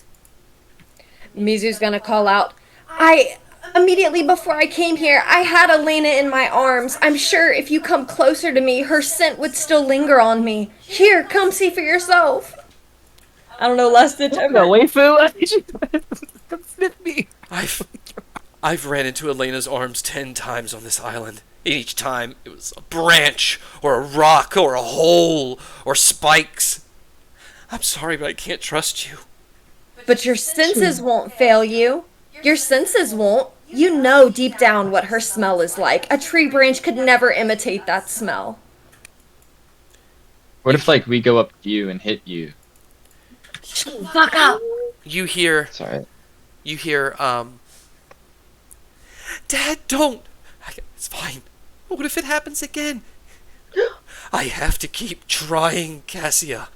Mizu's gonna call out, Immediately before I came here, I had Elena in my arms. I'm sure if you come closer to me, her scent would still linger on me. Here, come see for yourself." I don't know, last ditch ever. No, waifu. Come sniff me. I've ran into Elena's arms 10 times on this island. Each time it was a branch, or a rock, or a hole, or spikes. I'm sorry, but I can't trust you. But your senses won't fail you. Your senses won't. You know deep down what her smell is like. A tree branch could never imitate that smell. What if we go up to you and hit you? Fuck up. You hear, Sorry. "Dad, don't." It's fine. What if it happens again? I have to keep trying, Cassia.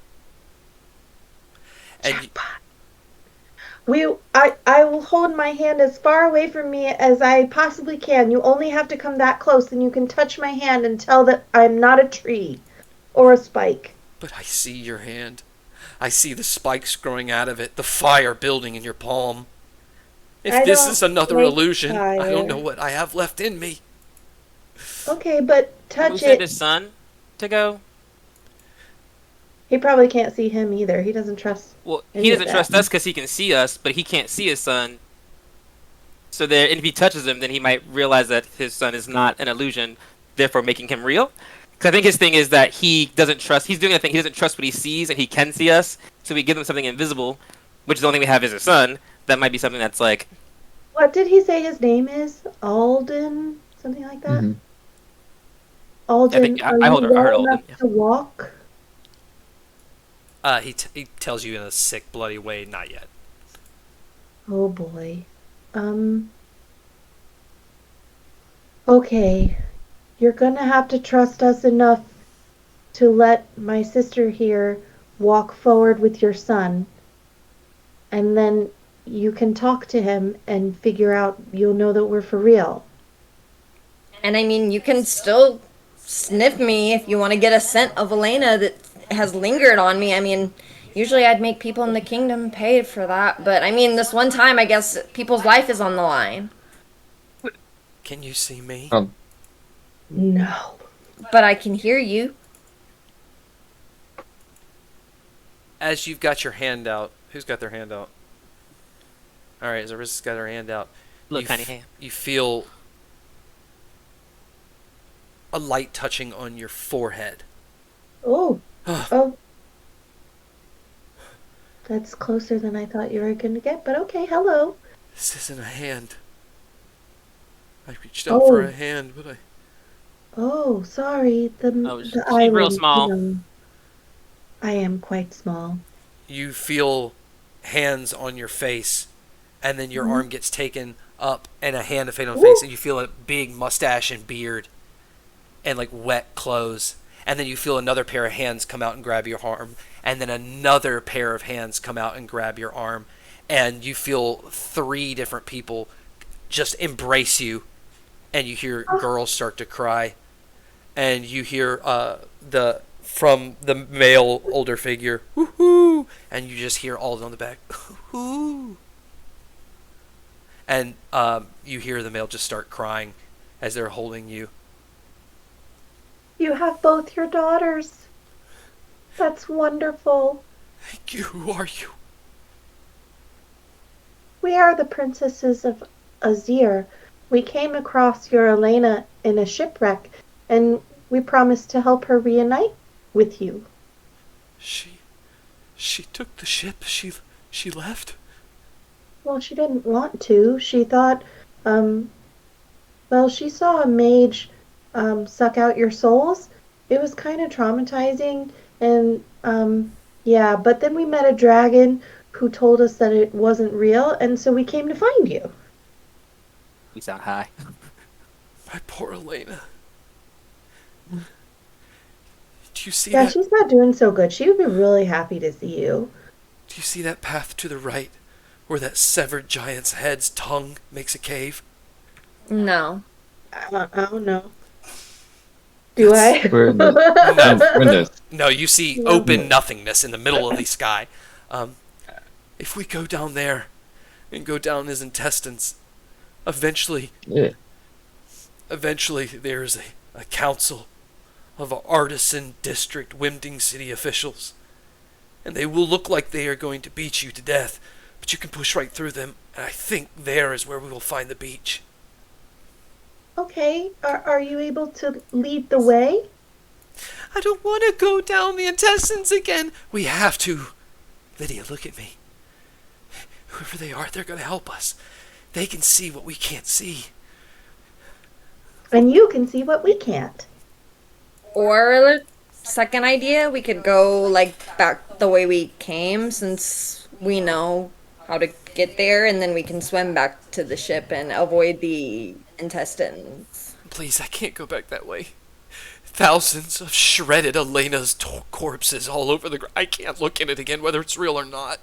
And I will hold my hand as far away from me as I possibly can. You only have to come that close, and you can touch my hand and tell that I'm not a tree or a spike. But I see your hand. I see the spikes growing out of it, the fire building in your palm. If this is another illusion, I don't know what I have left in me. Okay, but touch Who it. sent his son to go? He probably can't see him either. He doesn't trust. Well, he doesn't trust us because he can see us, but he can't see his son. So there, and if he touches him, then he might realize that his son is not an illusion, therefore making him real. Because I think his thing is that he doesn't trust. He's doing a thing. He doesn't trust what he sees, and he can see us. So we give him something invisible, which is the only thing we have is his son. That might be something that's like. What did he say his name is? Alden? Something like that? Mhm. Alden, I are heard you well Alden, enough yeah. to walk? He tells you in a sick, bloody way, not yet. Oh boy. Okay. You're gonna have to trust us enough to let my sister here walk forward with your son. And then you can talk to him and figure out, you'll know that we're for real. And I mean, you can still sniff me if you want to get a scent of Elena that has lingered on me. I mean, usually I'd make people in the kingdom pay for that, but I mean, this one time, I guess people's life is on the line. Can you see me? Oh, No. But I can hear you. As you've got your hand out, who's got their hand out? All right, Zarissa's got her hand out. Look, You tiny f- hand. You feel a light touching on your forehead. Oh. Oh. That's closer than I thought you were going to get, but okay, hello. This isn't a hand. I reached out for a hand, but I... Oh, sorry. Oh, The she's island. real small. I am quite small. You feel hands on your face, and then your arm gets taken up, and a hand is on the face, and you feel a big mustache and beard, and like wet clothes. And then you feel another pair of hands come out and grab your arm, and then another pair of hands come out and grab your arm, and you feel 3 different people just embrace you, and you hear girls start to cry, and you hear from the male older figure, woohoo, and you just hear all on the back, woohoo, and you hear the male just start crying as they're holding you. You have both your daughters. That's wonderful. Thank you. Who are you? We are the princesses of Azir. We came across your Elena in a shipwreck, and we promised to help her reunite with you. She took the ship. She left. Well, she didn't want to. She thought, she saw a mage suck out your souls. It was kind of traumatizing, and but then we met a dragon who told us that it wasn't real, and so we came to find you. We sound high. My poor Elena. Do you see Yeah, that? she's not doing so good. She would be really happy to see you. Do you see that path to the right, where that severed giant's head's tongue makes a cave? No. I don't know. Do I? we're in the No, you see open nothingness in the middle of the sky. If we go down there and go down his intestines, eventually there's a council of artisan district Wymding City officials. And they will look like they are going to beat you to death, but you can push right through them, and I think there is where we will find the beach. Okay, are you able to lead the way? I don't want to go down the intestines again. We have to. Lydia, look at me. Whoever they are, they're going to help us. They can see what we can't see. And you can see what we can't. Or second idea, we could go like back the way we came, since we know how to get there, and then we can swim back to the ship and avoid the intestines. Please, I can't go back that way. Thousands of shredded Elena's corpses all over the ground. I can't look in it again, whether it's real or not.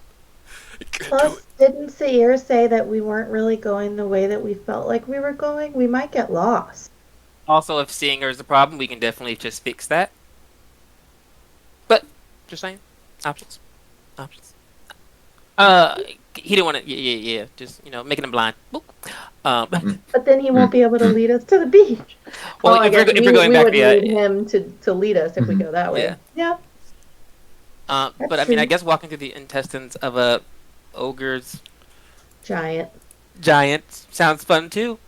I can't do Plus, it. didn't Sair say that we weren't really going the way that we felt like we were going? We might get lost. Also, if seeing her is a problem, we can definitely just fix that. But, just saying. Options. He didn't want to, yeah. Just, making him blind. Boop. But then he won't be able to lead us to the beach. Well, I if guess we're going we back, would need him to lead us if we go that way. Yeah. But I mean, I guess walking through the intestines of a ogre's giant. giant sounds fun too.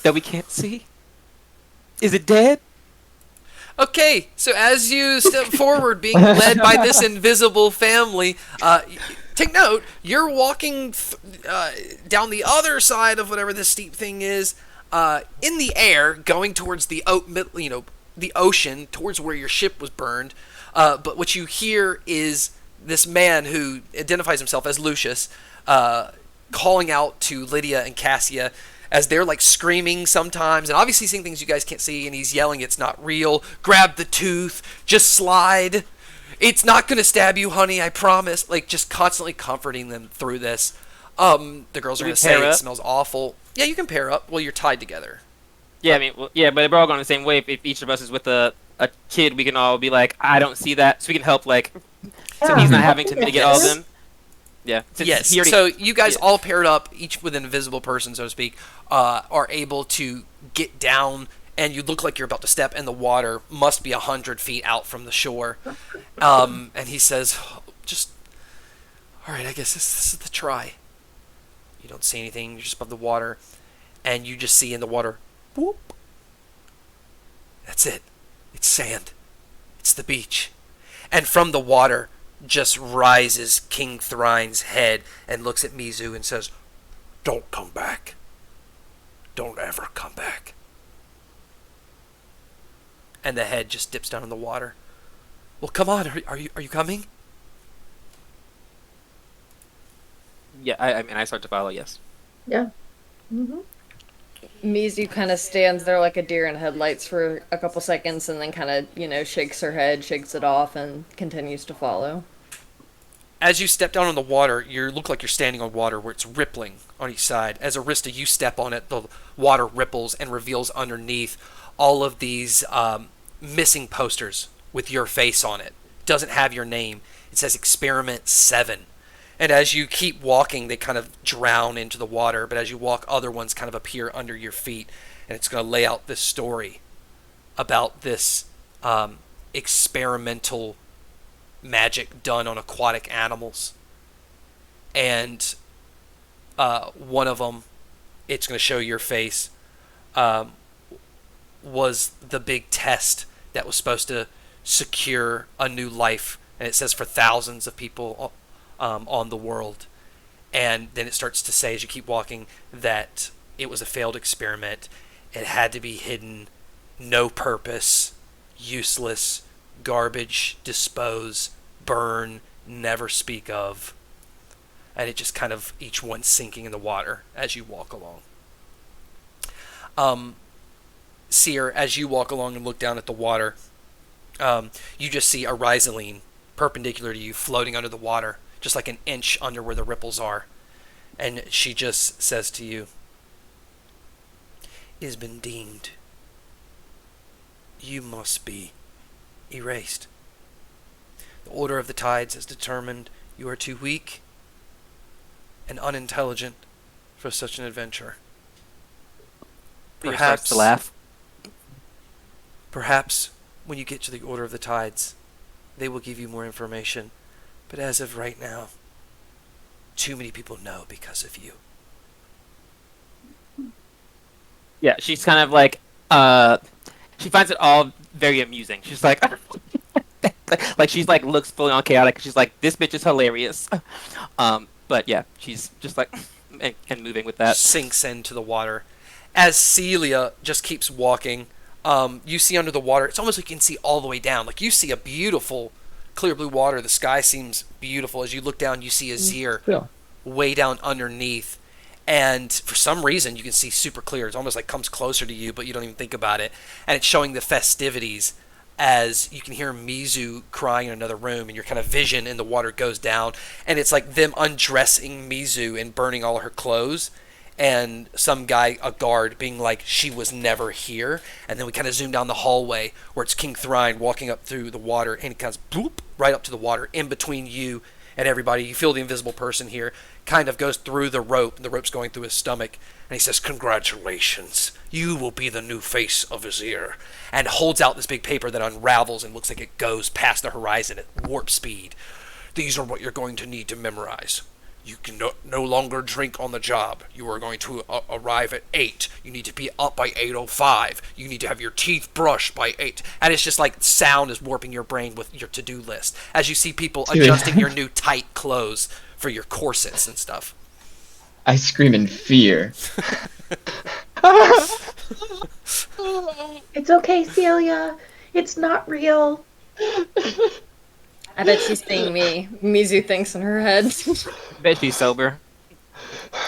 That we can't see. Is it dead? Okay, so as you step forward, being led by this invisible family, take note, you're walking down the other side of whatever this steep thing is, in the air, going towards the ocean, towards where your ship was burned. But what you hear is this man who identifies himself as Lucius, calling out to Lydia and Cassia as they're like screaming sometimes and obviously seeing things you guys can't see, and he's yelling, "It's not real. Grab the tooth. Just slide. It's not going to stab you, honey. I promise." Like, just constantly comforting them through this. The girls are going to say it smells awful. Yeah, you can pair up. Well, you're tied together. Yeah, I mean, yeah, but we're all going the same way. If each of us is with a kid, we can all be like, "I don't see that," so we can help, like, so he's not having to mitigate all of them. Yeah. Yes. So you guys all paired up, each with an invisible person, so to speak, are able to get down, and you look like you're about to step in the water. Must be 100 feet out from the shore. And he says, "Just, all right. I guess this is the try." You don't see anything. You're just above the water, and you just see in the water, whoop. That's it. It's sand. It's the beach, and from the water just rises King Thryne's head and looks at Mizu and says, "Don't come back. Don't ever come back." And the head just dips down in the water. "Well, come on. Are you coming?" Yeah, I mean, I start to follow, yes. Yeah. Mm-hmm. Mizu kind of stands there like a deer in headlights for a couple seconds and then kind of, shakes her head, shakes it off, and continues to follow. As you step down on the water, you look like you're standing on water where it's rippling on each side. As Arista, you step on it, the water ripples and reveals underneath all of these missing posters with your face on it. Doesn't have your name. It says Experiment 7. And as you keep walking, they kind of drown into the water. But as you walk, other ones kind of appear under your feet. And it's going to lay out this story about this experimental magic done on aquatic animals. And one of them, it's going to show your face, was the big test that was supposed to secure a new life. And it says for thousands of people on the world. And then it starts to say, as you keep walking, that it was a failed experiment. It had to be hidden, no purpose, useless, garbage, dispose, burn, never speak of. And it just kind of, each one sinking in the water as you walk along. Seer, as you walk along and look down at the water, you just see a Rizaline perpendicular to you floating under the water, just like an inch under where the ripples are. And she just says to you, "It has been deemed. You must be erased. The Order of the Tides has determined you are too weak and unintelligent for such an adventure. Perhaps to laugh. Perhaps when you get to the Order of the Tides, they will give you more information. But as of right now, too many people know because of you." Yeah, she's kind of like, she finds it all very amusing. She's like, like she's like looks fully on chaotic. She's like, "This bitch is hilarious." But yeah, she's just like, and moving with that. Sinks into the water. As Celia just keeps walking, you see under the water, it's almost like you can see all the way down. Like you see a beautiful clear blue water. The sky seems beautiful. As you look down, you see Azir way down underneath. And for some reason, you can see super clear. It's almost like comes closer to you, but you don't even think about it. And it's showing the festivities as you can hear Mizu crying in another room, and your kind of vision in the water goes down. And it's like them undressing Mizu and burning all her clothes. And some guy, a guard, being like, "She was never here." And then we kind of zoom down the hallway where it's King Thryne walking up through the water, and he comes bloop right up to the water in between you and everybody. You feel the invisible person here kind of goes through the rope, and the rope's going through his stomach, and he says, "Congratulations, you will be the new face of Azir," and holds out this big paper that unravels and looks like it goes past the horizon at warp speed. "These are what you're going to need to memorize. You can no longer drink on the job. You are going to arrive at 8. You need to be up by 8:05. You need to have your teeth brushed by 8. And it's just like sound is warping your brain with your to-do list as you see people adjusting your new tight clothes for your corsets and stuff. I scream in fear. It's okay, Celia. It's not real. I bet she's seeing me. Mizu thinks in her head. Bet she's sober.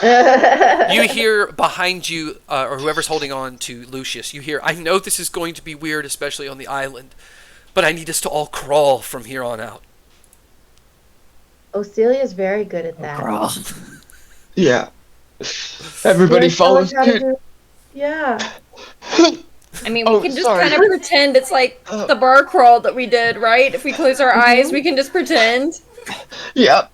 You hear behind you, or whoever's holding on to Lucius, you hear, I know this is going to be weird, especially on the island, but I need us to all crawl from here on out. Oh, Celia's very good at that. Crawl. Yeah. Everybody Celia, tell follow us how to suit. do- Yeah. I mean, we Oh, can just sorry. kind of pretend it's like the bar crawl that we did, right? If we close our eyes, we can just pretend. Yep.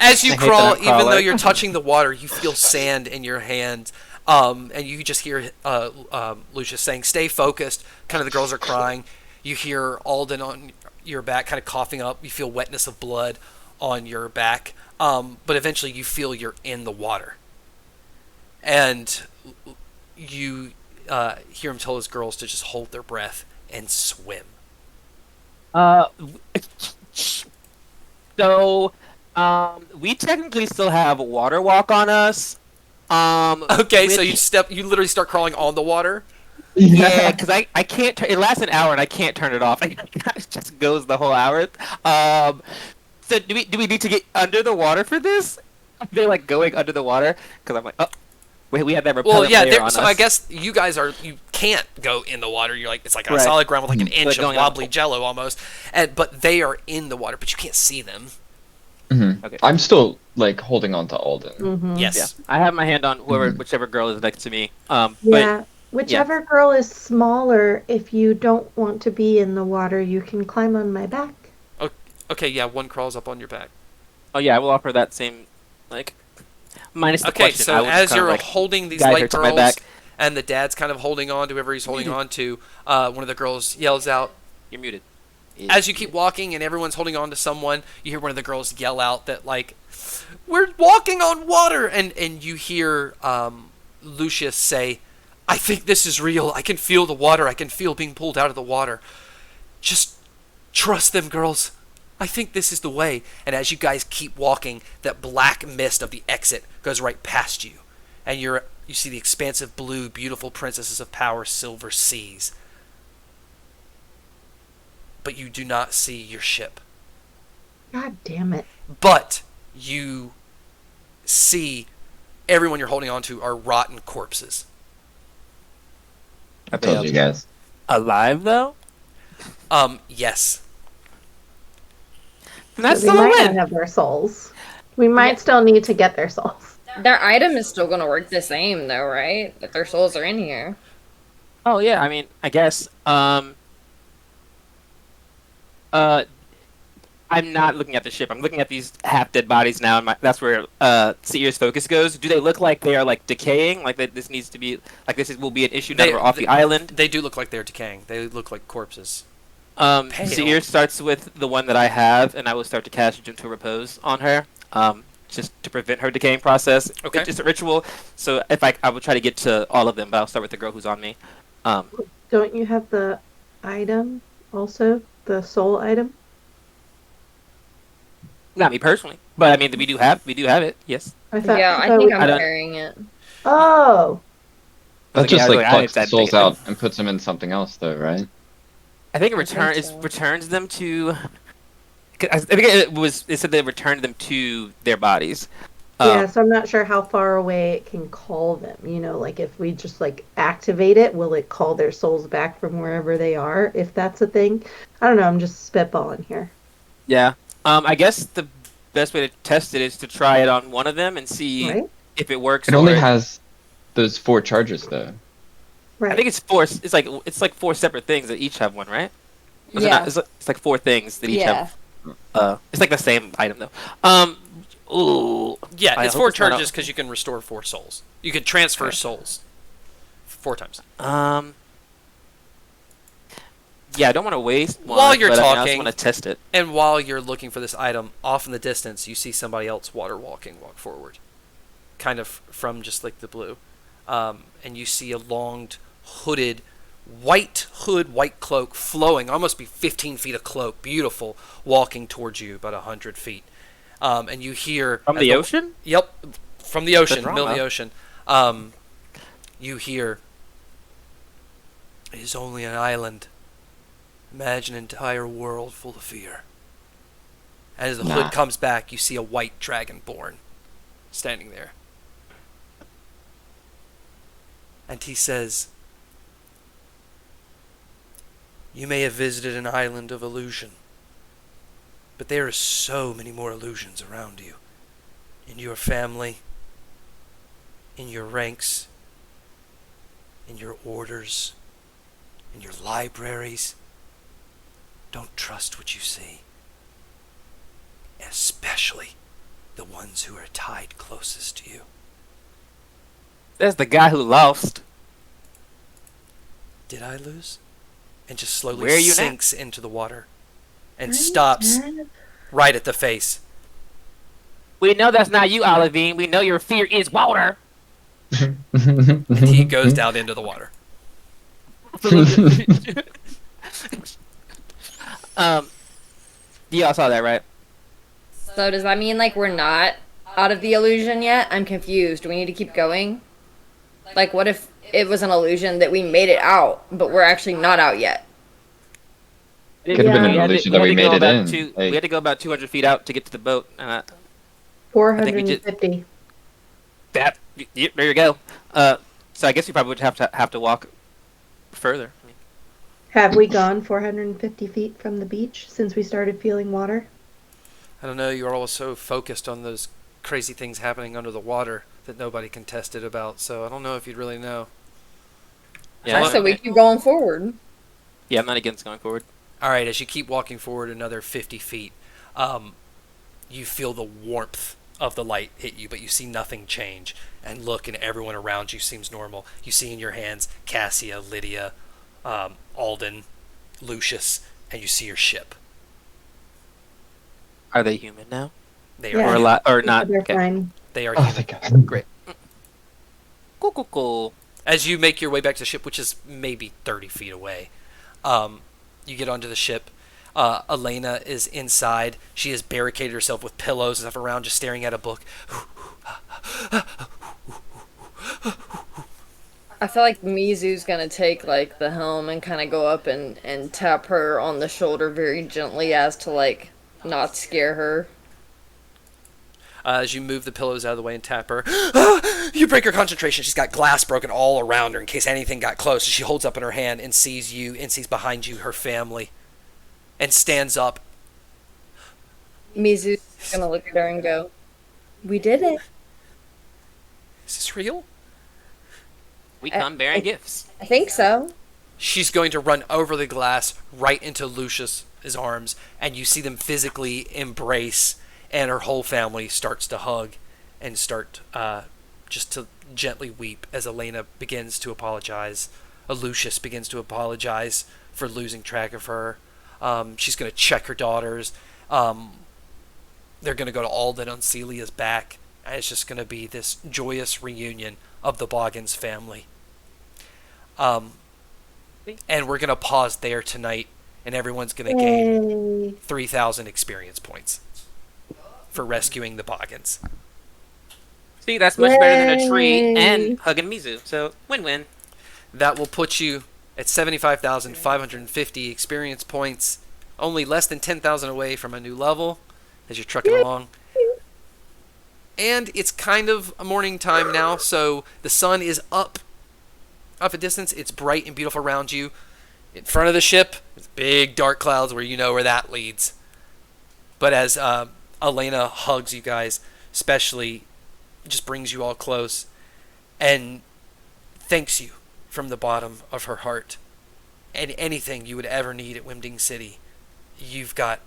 As you I hate that crawl, I'm even though crawling. you're touching the water, you feel sand in your hand, and you just hear Lucius saying, stay focused. Kind of the girls are crying. You hear Alden on your back kind of coughing up. You feel wetness of blood on your back, but eventually you feel you're in the water. And you hear him tell his girls to just hold their breath and swim. So, we technically still have a water walk on us. Okay, so which- you literally start crawling on the water. Yeah, because I can't. It lasts an hour and I can't turn it off. It just goes the whole hour. So do we need to get under the water for this? They're like going under the water because I'm like, oh, wait, we have that repellent Well, yeah. layer on So us. I guess you guys you can't go in the water. You're like it's like a Right. solid ground with like an inch Like of going on- wobbly jello almost, but they are in the water, but you can't see them. Mhm. Okay. I'm still like holding on to Alden. Mm-hmm. Yes. Yeah, I have my hand on whichever girl is next to me. Yeah. Whichever girl is smaller, if you don't want to be in the water, you can climb on my back. Okay. Yeah. One crawls up on your back. Oh yeah, I will offer that same like minus the Okay. question. I So will just as kinda, you're like, holding these guide her light to my girls, back. and the dad's kind of holding on to whoever he's holding on to, one of the girls yells out. You're muted. As you keep walking and everyone's holding on to someone, you hear one of the girls yell out that like, "We're walking on water!" And you hear Lucius say, "I think this is real. I can feel the water. I can feel being pulled out of the water. Just trust them, girls. I think this is the way." And as you guys keep walking, that black mist of the exit goes right past you, and you see the expansive blue, beautiful princesses of power, silver seas. But you do not see your ship. God damn it. But you see everyone you're holding on to are rotten corpses. I told you guys. Alive though? Yes. Then that's we still a might not win. have their souls. We might still need to get their souls. Their item is still going to work the same, though, right? If their souls are in here. Oh yeah, I mean, I guess. I'm not looking at the ship. I'm looking at these half-dead bodies now, and that's where Seer's focus goes. Do they look like they are like decaying? Like that this needs to be like will be an issue now that we're off the island? They do look like they're decaying. They look like corpses. Pale. Seer starts with the one that I have, and I will start to cast Gentle Repose on her, just to prevent her decaying process. Okay. It's just a ritual. So if I will try to get to all of them, but I'll start with the girl who's on me. Don't you have the item also? The soul item? Not me personally, but I mean we do have it. Yes. I thought, Yeah, I thought think we- I'm I don't- carrying it. Oh! That Yeah, just I was like I plucks the didn't souls think- out and puts them in something else, though, right? I think so. returns them to. 'Cause I think it said they returned them to their bodies. Yeah, so I'm not sure how far away it can call them. You know, like if we just like activate it, will it call their souls back from wherever they are? If that's a thing, I don't know. I'm just spitballing here. Yeah. I guess the best way to test it is to try it on one of them and see Right? if it works. It only or- has those 4 charges, though. Right. I think it's 4. It's like 4 separate things that each have one, right? Or is it Yeah. not? It's like 4 things that each Yeah. have. It's like the same item though. Ooh. Yeah, I it's hope 4 it's not charges because you can restore 4 souls. You can transfer souls 4 times. Yeah, I don't want to waste one. While you're but I talking, also want to test it. and while you're looking for this item, off in the distance, you see somebody else walk forward, kind of from just like the blue, and you see a long, hooded, white cloak flowing, almost be 15 feet of cloak, beautiful, walking towards you about 100 feet, and you hear From the ocean? Yep, from the ocean, The middle of the drama. ocean. You hear, "It is only an island. Imagine an entire world full of fear." As the hood comes back, you see a white dragonborn standing there. And he says, "You may have visited an island of illusion, but there are so many more illusions around you. In your family, in your ranks, in your orders, in your libraries. Don't trust what you see. Especially the ones who are tied closest to you." There's the guy who lost. Did I lose? And just slowly Where are you now? sinks into the water and stops right at the face. We know that's not you, Olivine. We know your fear is water. And he goes down into the water. You all saw that, right? So does that mean like we're not out of the illusion yet? I'm confused. Do we need to keep going? Like, what if it was an illusion that we made it out, but we're actually not out yet? Could have been an illusion that we made it in. We had to go about 200 feet out to get to the boat. 450. There you go. So I guess you probably would have to walk further. Have we gone 450 feet from the beach since we started feeling water? I don't know, you're all so focused on those crazy things happening under the water that nobody can test it about, so I don't know if you'd really know. Yeah, So we keep going forward. Yeah, I'm not against going forward. Alright, as you keep walking forward another 50 feet, you feel the warmth of the light hit you, but you see nothing change. And look, and everyone around you seems normal. You see in your hands Cassia, Lydia, Alden, Lucius, and you see your ship. Are they human now? They Yeah. are Or a lot, or not? They're Okay. fine. They are Oh, human. thank God. Great. Cool. As you make your way back to the ship, which is maybe 30 feet away, you get onto the ship. Elena is inside. She has barricaded herself with pillows and stuff around, just staring at a book. I feel like Mizu's gonna take like the helm and kind of go up and tap her on the shoulder very gently as to like not scare her. As you move the pillows out of the way and tap her, you break her concentration. She's got glass broken all around her in case anything got close. She holds up in her hand and sees you and sees behind you her family and stands up. Mizu's gonna look at her and go, "We did it. Is this real? We come bearing gifts. I think so." She's going to run over the glass right into Lucius's arms, and you see them physically embrace, and her whole family starts to hug and start just to gently weep as Elena begins to apologize. Lucius begins to apologize for losing track of her. She's going to check her daughters. They're going to go to Alden on Celia's back, and it's just going to be this joyous reunion of the Boggins family. And we're going to pause there tonight, and everyone's going to gain 3,000 experience points for rescuing the Boggins. See, that's much better than a tree and hugging Mizu. So, win-win. That will put you at 75,550 experience points, only less than 10,000 away from a new level as you're trucking along. And it's kind of a morning time now, so the sun is up a distance. It's bright and beautiful around you. In front of the ship, there's big dark clouds where you know where that leads. But as Elena hugs you guys, especially, just brings you all close and thanks you from the bottom of her heart. And anything you would ever need at Wimding City, you've got.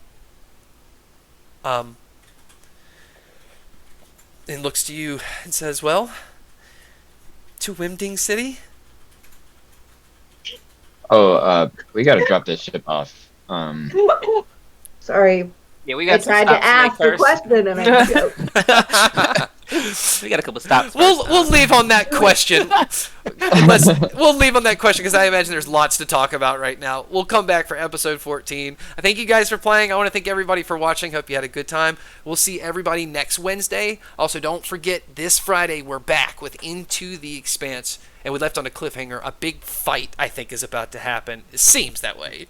And looks to you and says, "Well, to Wimding City?" We gotta drop this ship off. Sorry, Yeah, we I got some tried to stops ask make the first. question and I choked. We got a couple stops. We'll leave on that question. We'll leave on that question because I imagine there's lots to talk about right now. We'll come back for episode 14. I thank you guys for playing. I want to thank everybody for watching. Hope you had a good time. We'll see everybody next Wednesday. Also, don't forget this Friday we're back with Into the Expanse, and we left on a cliffhanger. A big fight I think is about to happen. It seems that way.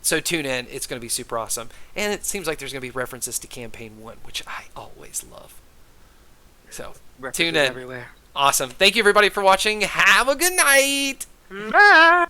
So tune in. It's going to be super awesome, and it seems like there's going to be references to Campaign 1, which I always love. So, tune in. Everywhere. Awesome. Thank you, everybody, for watching. Have a good night. Bye.